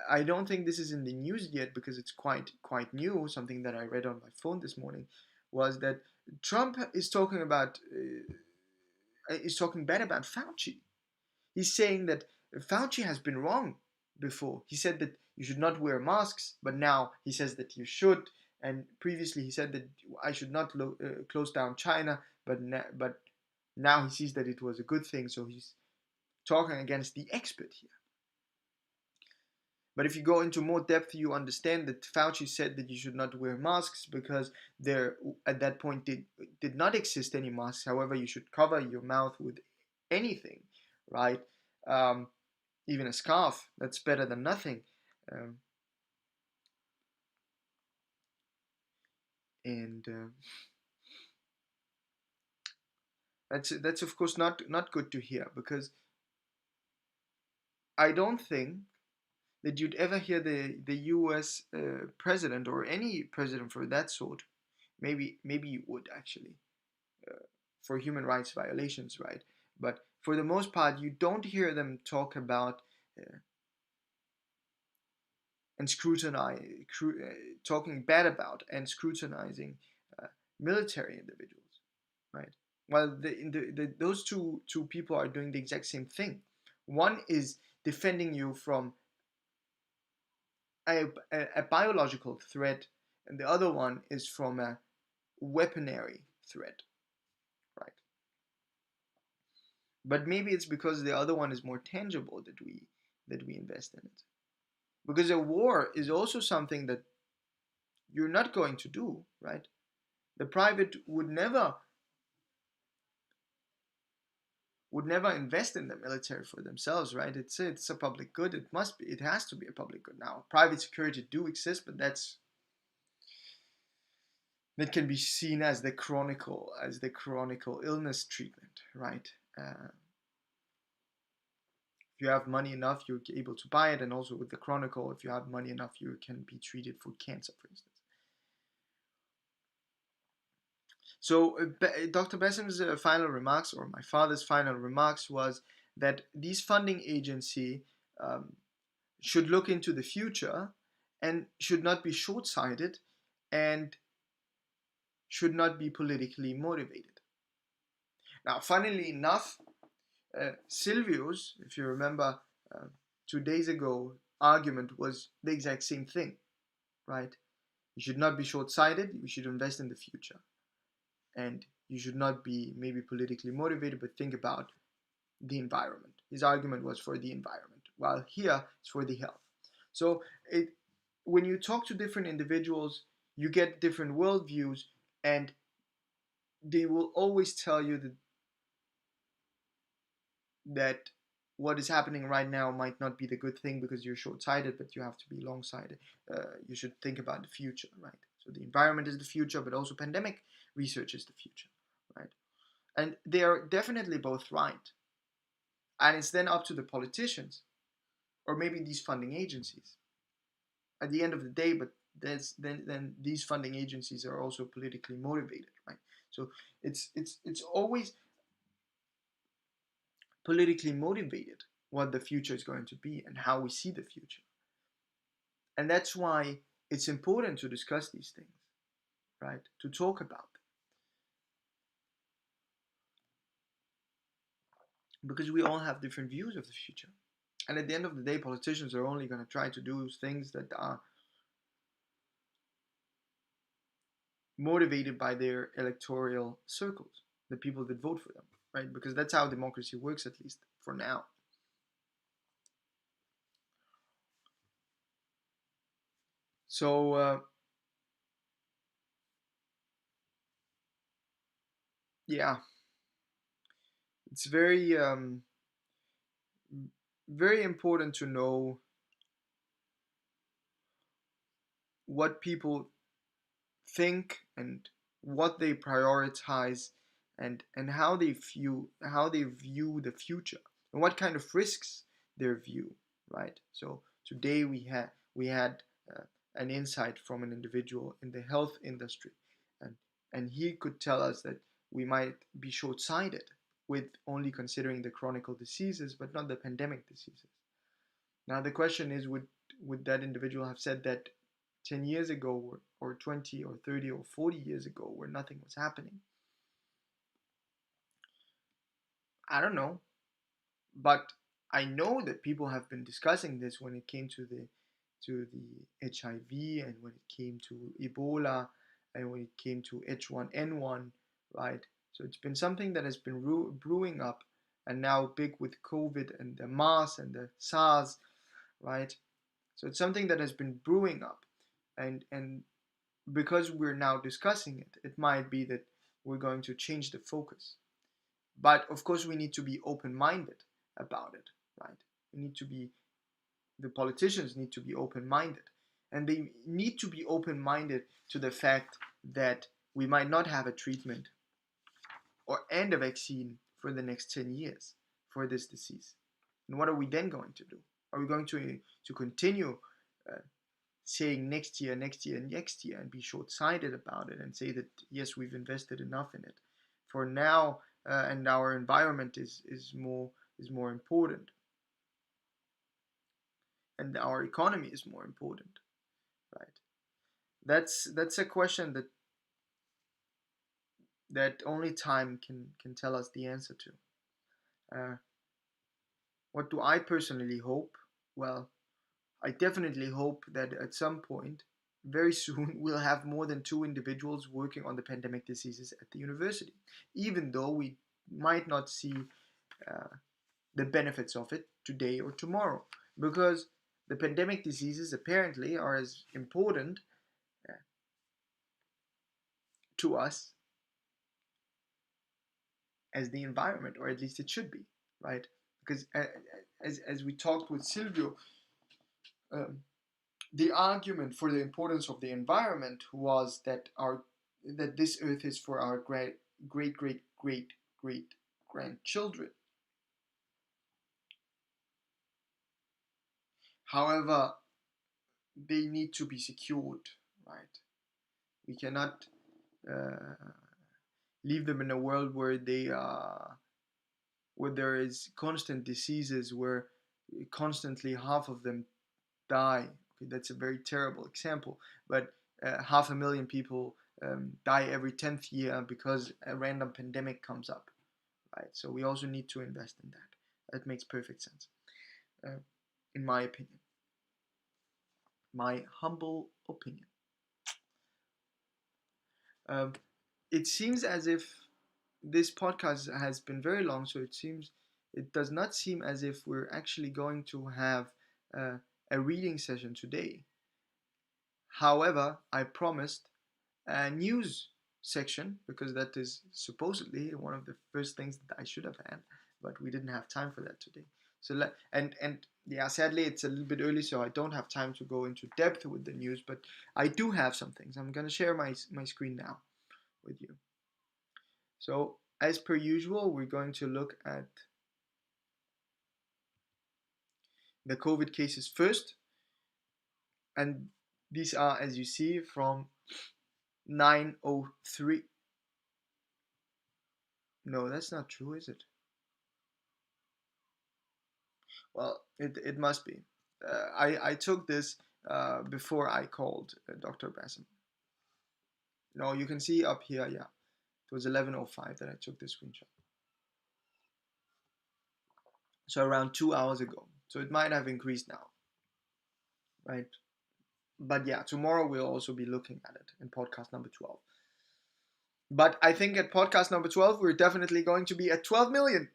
I don't think this is in the news yet, because it's quite new. Something that I read on my phone this morning was that Trump is talking bad about Fauci. He's saying that Fauci has been wrong before. He said that you should not wear masks, but now he says that you should. And previously he said that I should not close down China, but now he sees that it was a good thing, so he's talking against the expert here. But if you go into more depth, you understand that Fauci said that you should not wear masks because there, at that point, did not exist any masks. However, you should cover your mouth with anything, right? Um, Even a scarf, that's better than nothing. Um, and that's of course not good to hear, because I don't think that you'd ever hear the U.S. President, or any president for that sort. Maybe you would actually, for human rights violations, right? But for the most part, you don't hear them talk about and scrutinize, talking bad about and scrutinizing uh, military individuals, right? While those two people are doing the exact same thing. One is defending you from a biological threat, and the other one is from a weaponry threat, right? But maybe it's because the other one is more tangible that we invest in it. Because a war is also something that you're not going to do, right? The private would never invest in the military for themselves, right? It's a public good. It has to be a public good. Now, private security do exist, but that can be seen as the chronicle illness treatment, right? If you have money enough, you're able to buy it, and also with the chronicle, if you have money enough, you can be treated for cancer, for instance. So Dr. Bessem's final remarks, or my father's final remarks, was that these funding agency um, should look into the future, and should not be short-sighted, and should not be politically motivated. Now, funnily enough, Silvio's, if you remember, uh, 2 days ago, argument was the exact same thing, right? You should not be short-sighted. You should invest in the future, and you should not be maybe politically motivated, but think about the environment. His argument was for the environment, while here it's for the health. So when you talk to different individuals, you get different worldviews, and they will always tell you that what is happening right now might not be the good thing because you're short-sighted, but you have to be long-sighted. You should think about the future, right? So the environment is the future, but also pandemic research is the future, right? And they are definitely both right. And it's then up to the politicians or maybe these funding agencies at the end of the day. But then these funding agencies are also politically motivated, right? So it's always politically motivated what the future is going to be and how we see the future. And that's why it's important to discuss these things, right? To talk about them. Because we all have different views of the future. And at the end of the day, politicians are only going to try to do things that are motivated by their electoral circles, the people that vote for them, right? Because that's how democracy works, at least for now. So, yeah, it's very important to know what people think and what they prioritize and how they view the future and what kind of risks they view, right? So today we had uh, an insight from an individual in the health industry, and and he could tell us that we might be short-sighted with only considering the chronic diseases but not the pandemic diseases. Now the question is, would that individual have said that 10 years ago, or 20 or 30 or 40 years ago, where nothing was happening? I don't know, but I know that people have been discussing this when it came to the HIV, and when it came to Ebola, and when it came to H1N1, right? So it's been something that has been brewing up, and now big with COVID and the MERS and the SARS, right? So it's something that has been brewing up, and because we're now discussing it, it might be that we're going to change the focus. But of course, we need to be open-minded about it, right? We need to be The politicians need to be open-minded, and they need to be open-minded to the fact that we might not have a treatment or and a vaccine for the next 10 years for this disease. And what are we then going to do? Are we going to continue uh, saying next year, next year, and be short-sighted about it and say that yes, we've invested enough in it for now, and our environment is more important, and our economy is more important, right? That's a question that only time can tell us the answer to. Uh, what do I personally hope? Well, I definitely hope that at some point, very soon, we'll have more than two individuals working on the pandemic diseases at the university, even though we might not see uh, the benefits of it today or tomorrow, because the pandemic diseases apparently are as important uh, to us as the environment, or at least it should be, right? Because as we talked with Silvio, um, the argument for the importance of the environment was that this earth is for our great grandchildren. However, they need to be secured, right? We cannot uh, leave them in a world where there is constant diseases, where constantly half of them die. Okay, that's a very terrible example, but 500,000 people die every 10th year because a random pandemic comes up, right? So we also need to invest in that. That makes perfect sense, uh, in my opinion, my humble opinion. Um, it seems as if this podcast has been very long, so it does not seem as if we're actually going to have uh, a reading session today. However, I promised a news section because that is supposedly one of the first things that I should have had, but we didn't have time for that today. So and yeah, sadly it's a little bit early, so I don't have time to go into depth with the news, but I do have some things. I'm gonna share my screen now with you. So as per usual, we're going to look at the COVID cases first, and these are, as you see, from 903. No, that's not true, is it? Well, it must be. I took this before I called Dr. Bassam. No, you can see up here, yeah. It was 11:05 that I took this screenshot. So around 2 hours ago. So it might have increased now, right? But yeah, tomorrow we'll also be looking at it in podcast number 12. But I think at podcast number 12, we're definitely going to be at 12 million,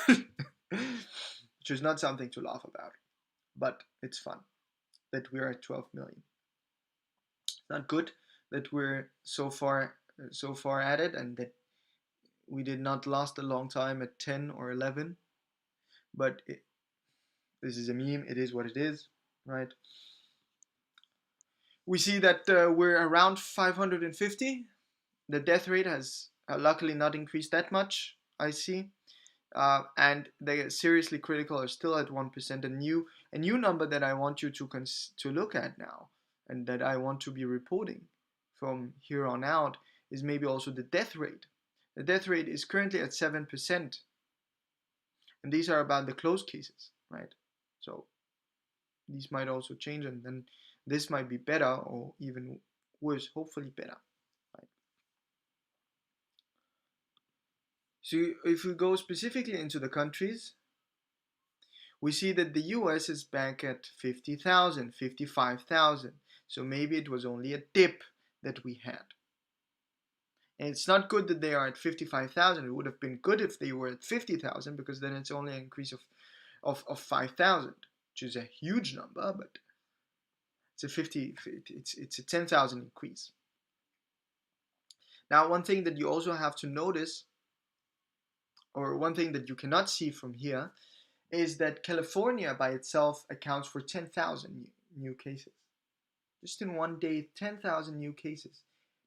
which is not something to laugh about. But it's fun that we're at 12 million. It's not good that we're so far at it and that we did not last a long time at 10 or 11. But this is a meme. It is what it is, right? We see that we're around 550. The death rate has luckily not increased that much, I see. And the seriously critical are still at 1%. A new number that I want you to look at now, and that I want to be reporting from here on out, is maybe also the death rate. The death rate is currently at 7%, and these are about the closed cases, right? So these might also change, and then this might be better or even worse, hopefully better. Right? So if we go specifically into the countries, we see that the US is back at 50,000, 55,000. So maybe it was only a dip that we had. And it's not good that they are at 55,000. It would have been good if they were at 50,000 because then it's only an increase of 5,000, which is a huge number, but it's a 10,000 increase. Now, one thing that you also have to notice, or one thing that you cannot see from here, is that California by itself accounts for 10,000 new cases. Just in one day, 10,000 new cases.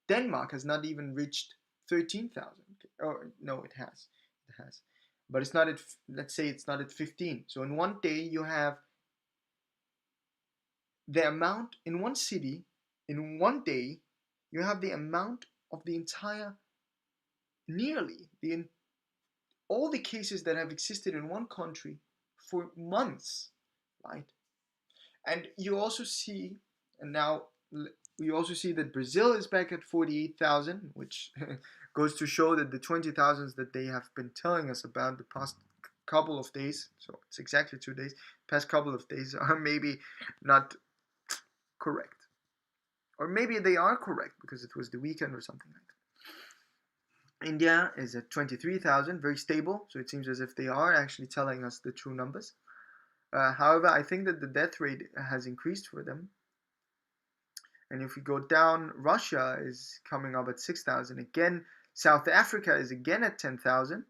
Denmark has not even reached 13,000. Or no, it has. It has. But it's not at, let's say it's not at 15. So in one day, you have the amount, in one city, in one day, you have the amount of the entire, nearly, all the cases that have existed in one country for months, right? And you also see, and now we also see that Brazil is back at 48,000, which goes to show that the 20,000s that they have been telling us about the past couple of days, so it's exactly 2 days, past couple of days, are maybe not correct. Or maybe they are correct because it was the weekend or something like that. India is at 23,000, very stable, so it seems as if they are actually telling us the true numbers. However, I think that the death rate has increased for them. And if we go down, Russia is coming up at 6,000 again. South Africa is again at 10,000.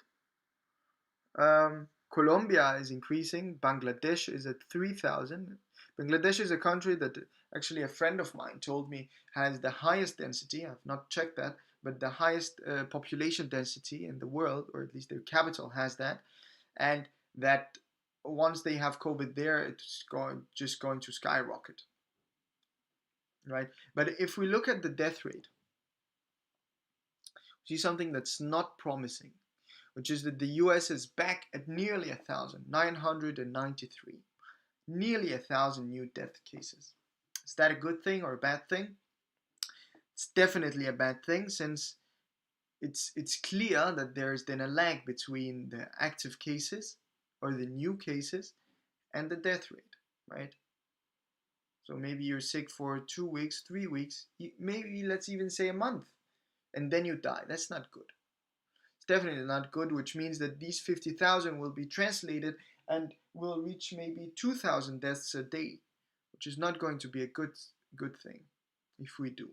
Colombia is increasing. Bangladesh is at 3,000. Bangladesh is a country that actually a friend of mine told me has the highest density. I've not checked that, but the highest population density in the world, or at least their capital has that. And that once they have COVID there, it's just going to skyrocket, right? But if we look at the death rate, we see something that's not promising, which is that the US is back at nearly 1,000, 993, nearly 1,000 new death cases. Is that a good thing or a bad thing? It's definitely a bad thing, since it's clear that there's then a lag between the active cases or the new cases and the death rate, right? So maybe you're sick for 2 weeks, 3 weeks, maybe let's even say a month. and then you die. That's not good. It's definitely not good, which means that these 50,000 will be translated and will reach maybe 2,000 deaths a day, which is not going to be a good thing if we do.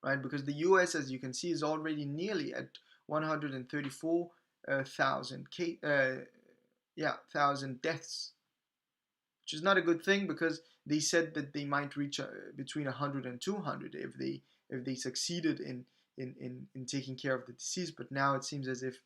Right? Because the US, as you can see, is already nearly at 134,000 thousand deaths, which is not a good thing because they said that they might reach between 100 and 200 if they succeeded in taking care of the disease. But now it seems as if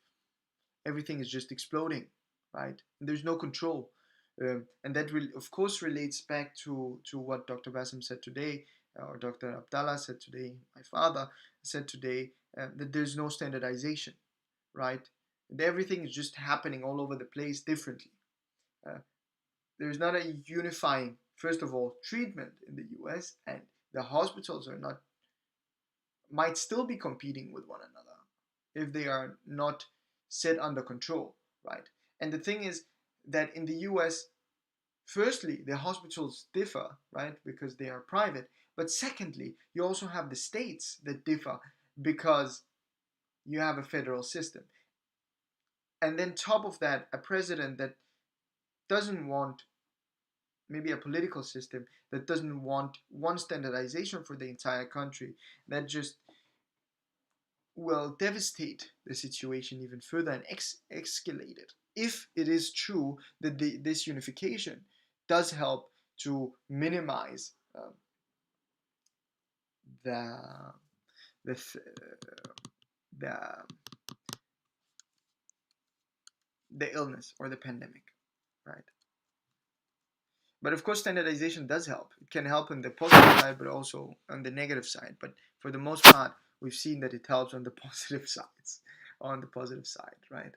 everything is just exploding, right? And there's no control. And that of course relates back to what Dr. Bassem said today, or Dr. Abdallah said today, my father said today, that there's no standardization, right? And everything is just happening all over the place differently. Uh, there's not a unifying, first of all, treatment in the US, and the hospitals are not, might still be competing with one another if they are not set under control, right? And the thing is that in the US, firstly, the hospitals differ, right, because they are private. But secondly, you also have the states that differ because you have a federal system. And then, top of that, a president that doesn't want, maybe a political system that doesn't want one standardization for the entire country, that just will devastate the situation even further and escalate it. If it is true that this unification does help to minimize the the the the illness or the pandemic, right? But of course, standardization does help. It can help on the positive side, but also on the negative side. But for the most part, we've seen that it helps on the positive sides, on the positive side, right?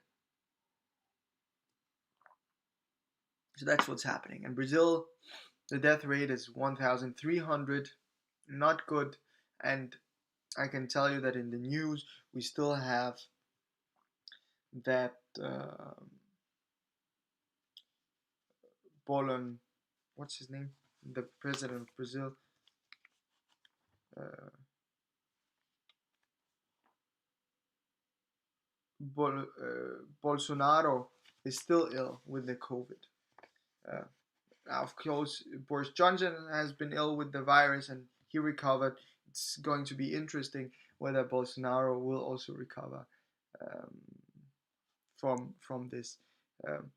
So that's what's happening. In Brazil, the death rate is 1,300, not good. And I can tell you that in the news, we still have that Bolon, what's his name? The president of Brazil. Uh, Bolsonaro is still ill with the COVID. Uh, of course, Boris Johnson has been ill with the virus and he recovered. It's going to be interesting whether Bolsonaro will also recover um, from this. Um,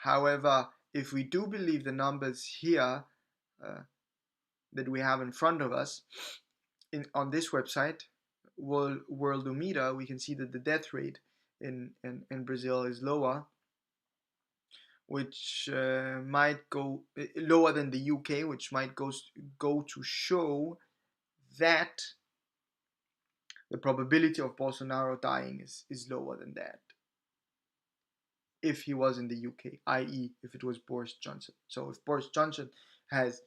However, if we do believe the numbers here uh, that we have in front of us on this website, Worldometer, we can see that the death rate in Brazil is lower, which might go lower than the UK, which might go to show that the probability of Bolsonaro dying is lower than that if he was in the UK, i.e., if it was Boris Johnson. So if Boris Johnson has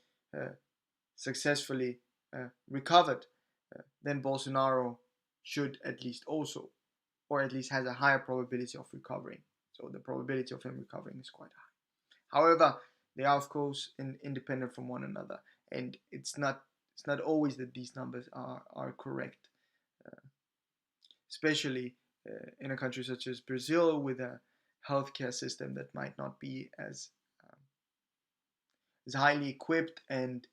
successfully recovered, then Bolsonaro should at least also, or at least has a higher probability of recovering. So the probability of him recovering is quite high. However, they are of course independent from one another, and it's not always that these numbers are correct, especially in a country such as Brazil with a healthcare system that might not be as highly equipped and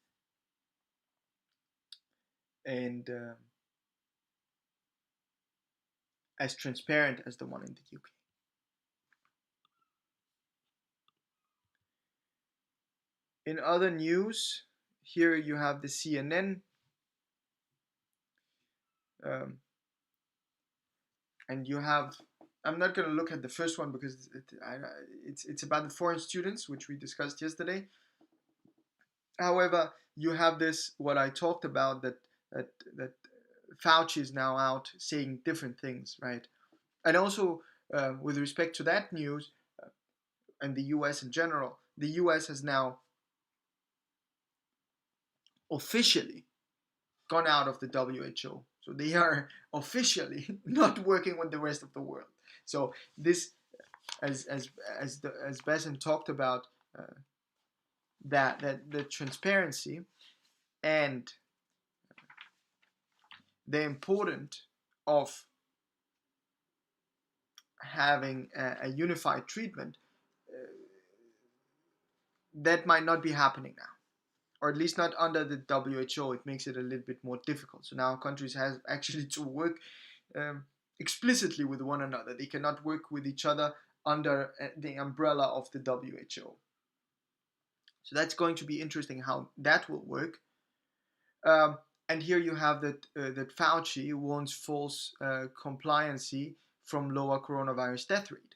as transparent as the one in the UK. In other news, here you have the CNN, um, and you have. I'm not going to look at the first one because it's about the foreign students, which we discussed yesterday. However, you have this what I talked about that Fauci is now out saying different things, right? And also with respect to that news and the U.S. in general, the U.S. has now officially gone out of the WHO. So they are officially not working with the rest of the world. So this, as Bassem talked about, that the transparency and the importance of having a unified treatment, that might not be happening now, or at least not under the WHO. It makes it a little bit more difficult. So now countries have actually to work um, explicitly with one another. They cannot work with each other under the umbrella of the WHO. So that's going to be interesting how that will work. Um, and here you have that Fauci wants false compliancy from lower coronavirus death rate,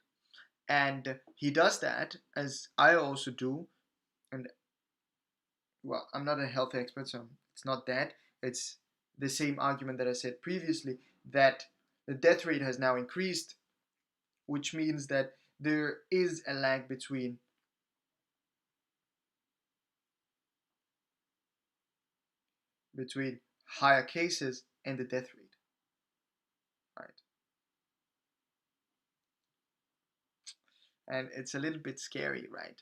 and he does that as I also do. And well, I'm not a health expert, so it's not that. It's the same argument that I said previously, that the death rate has now increased, which means that there is a lag between higher cases and the death rate, right? And it's a little bit scary, right?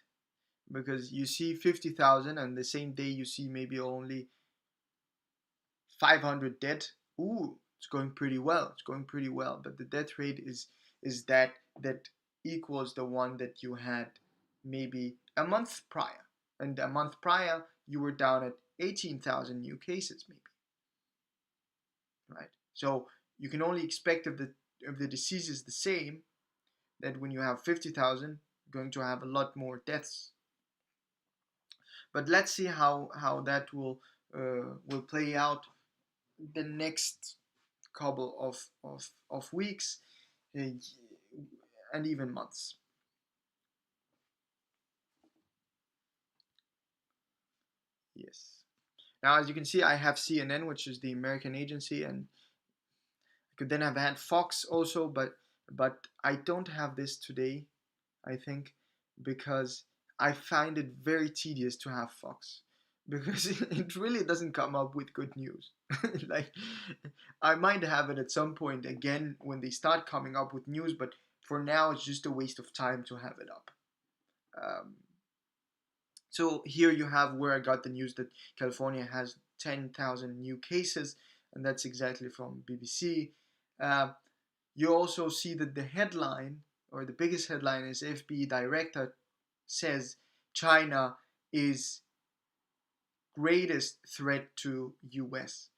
Because you see 50,000 and the same day you see maybe only 500 dead. Ooh, it's going pretty well. It's going pretty well. But the death rate is that equals the one that you had maybe a month prior. And a month prior, you were down at 18,000 new cases, maybe, right? So you can only expect if the disease is the same, that when you have 50,000, you're going to have a lot more deaths. But let's see how that will play out the next couple of weeks uh, and even months. Yes. Now, as you can see, I have CNN, which is the American agency, and I could then have had Fox also, but I don't have this today. I think because I find it very tedious to have Fox because it really doesn't come up with good news. Like I might have it at some point again when they start coming up with news, but for now it's just a waste of time to have it up. Um, so here you have where I got the news that California has 10,000 new cases, and that's exactly from BBC. Uh, you also see that the headline, or the biggest headline, is FBI director says China is greatest threat to US.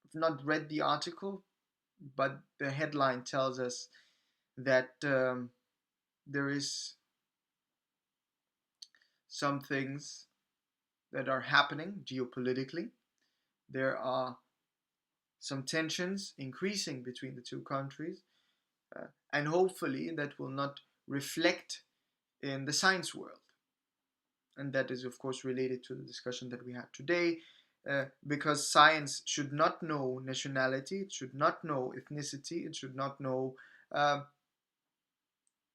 I've not read the article, but the headline tells us that there is some things that are happening geopolitically. There are some tensions increasing between the two countries, and hopefully that will not reflect in the science world. And that is, of course, related to the discussion that we had today, because science should not know nationality, it should not know ethnicity, it should not know uh,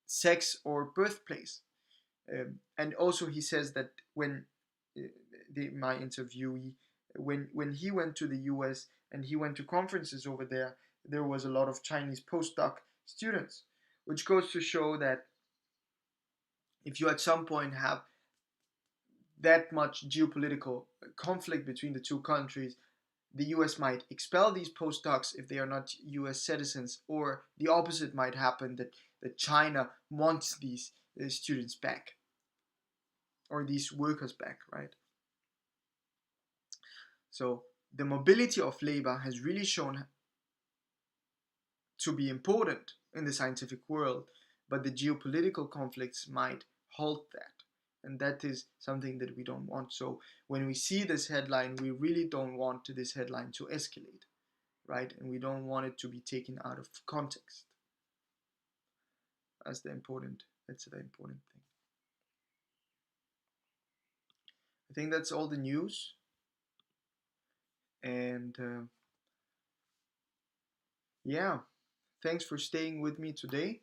sex or birthplace. And also, he says that when uh, my interviewee, when he went to the US and he went to conferences over there, there was a lot of Chinese postdoc students, which goes to show that if you at some point have that much geopolitical conflict between the two countries, the US might expel these postdocs if they are not US citizens, or the opposite might happen, that China wants these students back, or these workers back, right? So the mobility of labor has really shown to be important in the scientific world, but the geopolitical conflicts might halt that. And that is something that we don't want. So when we see this headline, we really don't want this headline to escalate, right? And we don't want it to be taken out of context. That's the important thing. I think that's all the news. And yeah, thanks for staying with me today.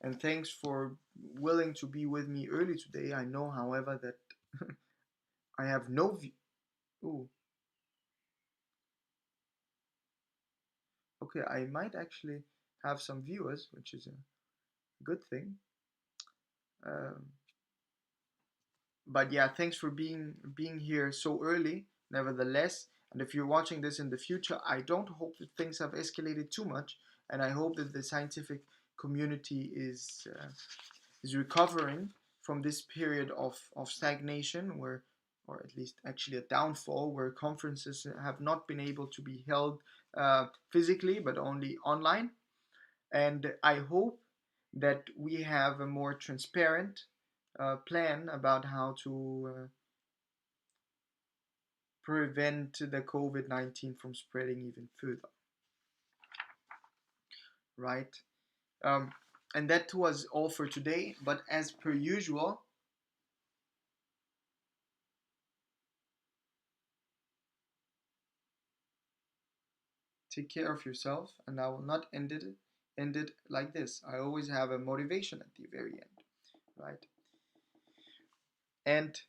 And thanks for willing to be with me early today. I know, however, that I have no view. Ooh, okay, I might actually have some viewers, which is a good thing. Um, but yeah, thanks for being here so early, nevertheless. And if you're watching this in the future, I don't hope that things have escalated too much, and I hope that the scientific community is recovering from this period of stagnation, where, or at least actually a downfall, where conferences have not been able to be held physically but only online. And I hope that we have a more transparent plan about how to prevent the COVID 19 from spreading even further, right? Um, and that was all for today. But as per usual, take care of yourself, and I will not end it like this. I always have a motivation at the very end, right? And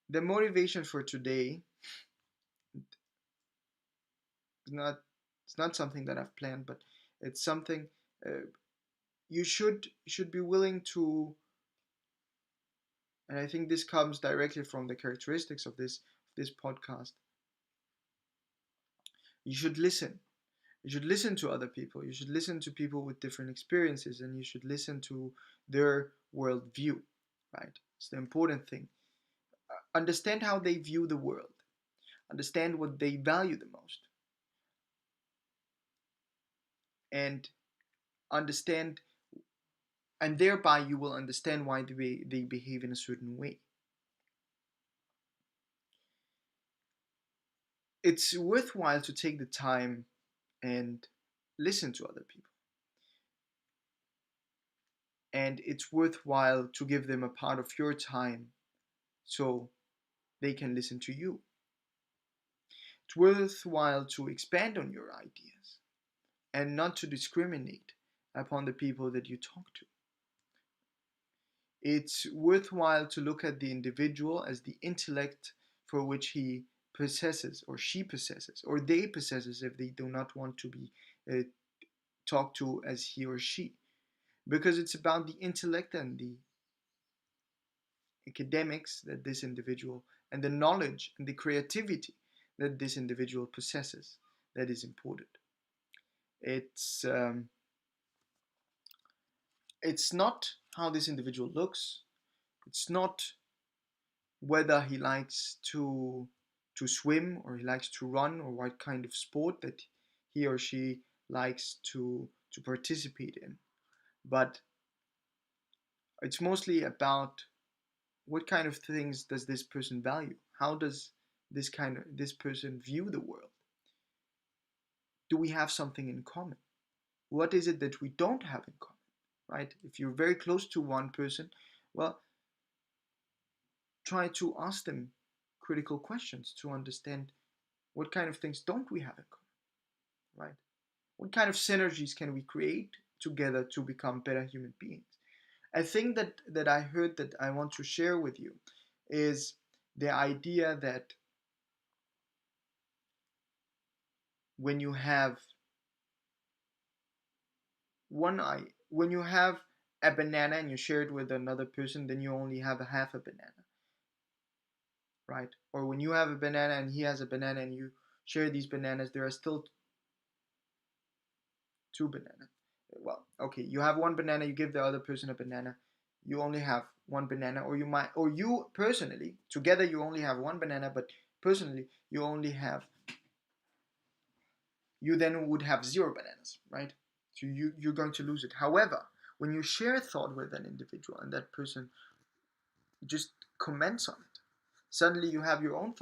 the motivation for today is not, it's not something that I've planned, but it's something uh, you should be willing to, and I think this comes directly from the characteristics of this podcast. You should listen. You should listen to other people. You should listen to people with different experiences, and you should listen to their worldview, right? It's the important thing. Understand how they view the world. Understand what they value the most, and understand, and thereby you will understand why they behave in a certain way. It's worthwhile to take the time and listen to other people, and it's worthwhile to give them a part of your time so they can listen to you. It's worthwhile to expand on your ideas and not to discriminate upon the people that you talk to. It's worthwhile to look at the individual as the intellect for which he possesses, or she possesses, or they possesses if they do not want to be uh, talked to as he or she. Because it's about the intellect and the academics that this individual, and the knowledge and the creativity that this individual possesses, that is important. It's it's not how this individual looks. It's not whether he likes to swim or he likes to run, or what kind of sport that he or she likes to participate in. But it's mostly about what kind of things does this person value? How does this person view the world? Do we have something in common? What is it that we don't have in common? Right? If you're very close to one person, well, try to ask them critical questions to understand what kind of things don't we have in common, right? What kind of synergies can we create together to become better human beings? A thing that I heard that I want to share with you is the idea that when you have when you have a banana and you share it with another person, then you only have a half a banana, right? Or when you have a banana and he has a banana and you share these bananas, there are still two bananas. Well, okay, you have one banana, you give the other person a banana, you only have one banana, or you personally, together you only have one banana, but personally you then would have zero bananas, right? So you're going to lose it. However, when you share a thought with an individual and that person just comments on it, suddenly you have your own thought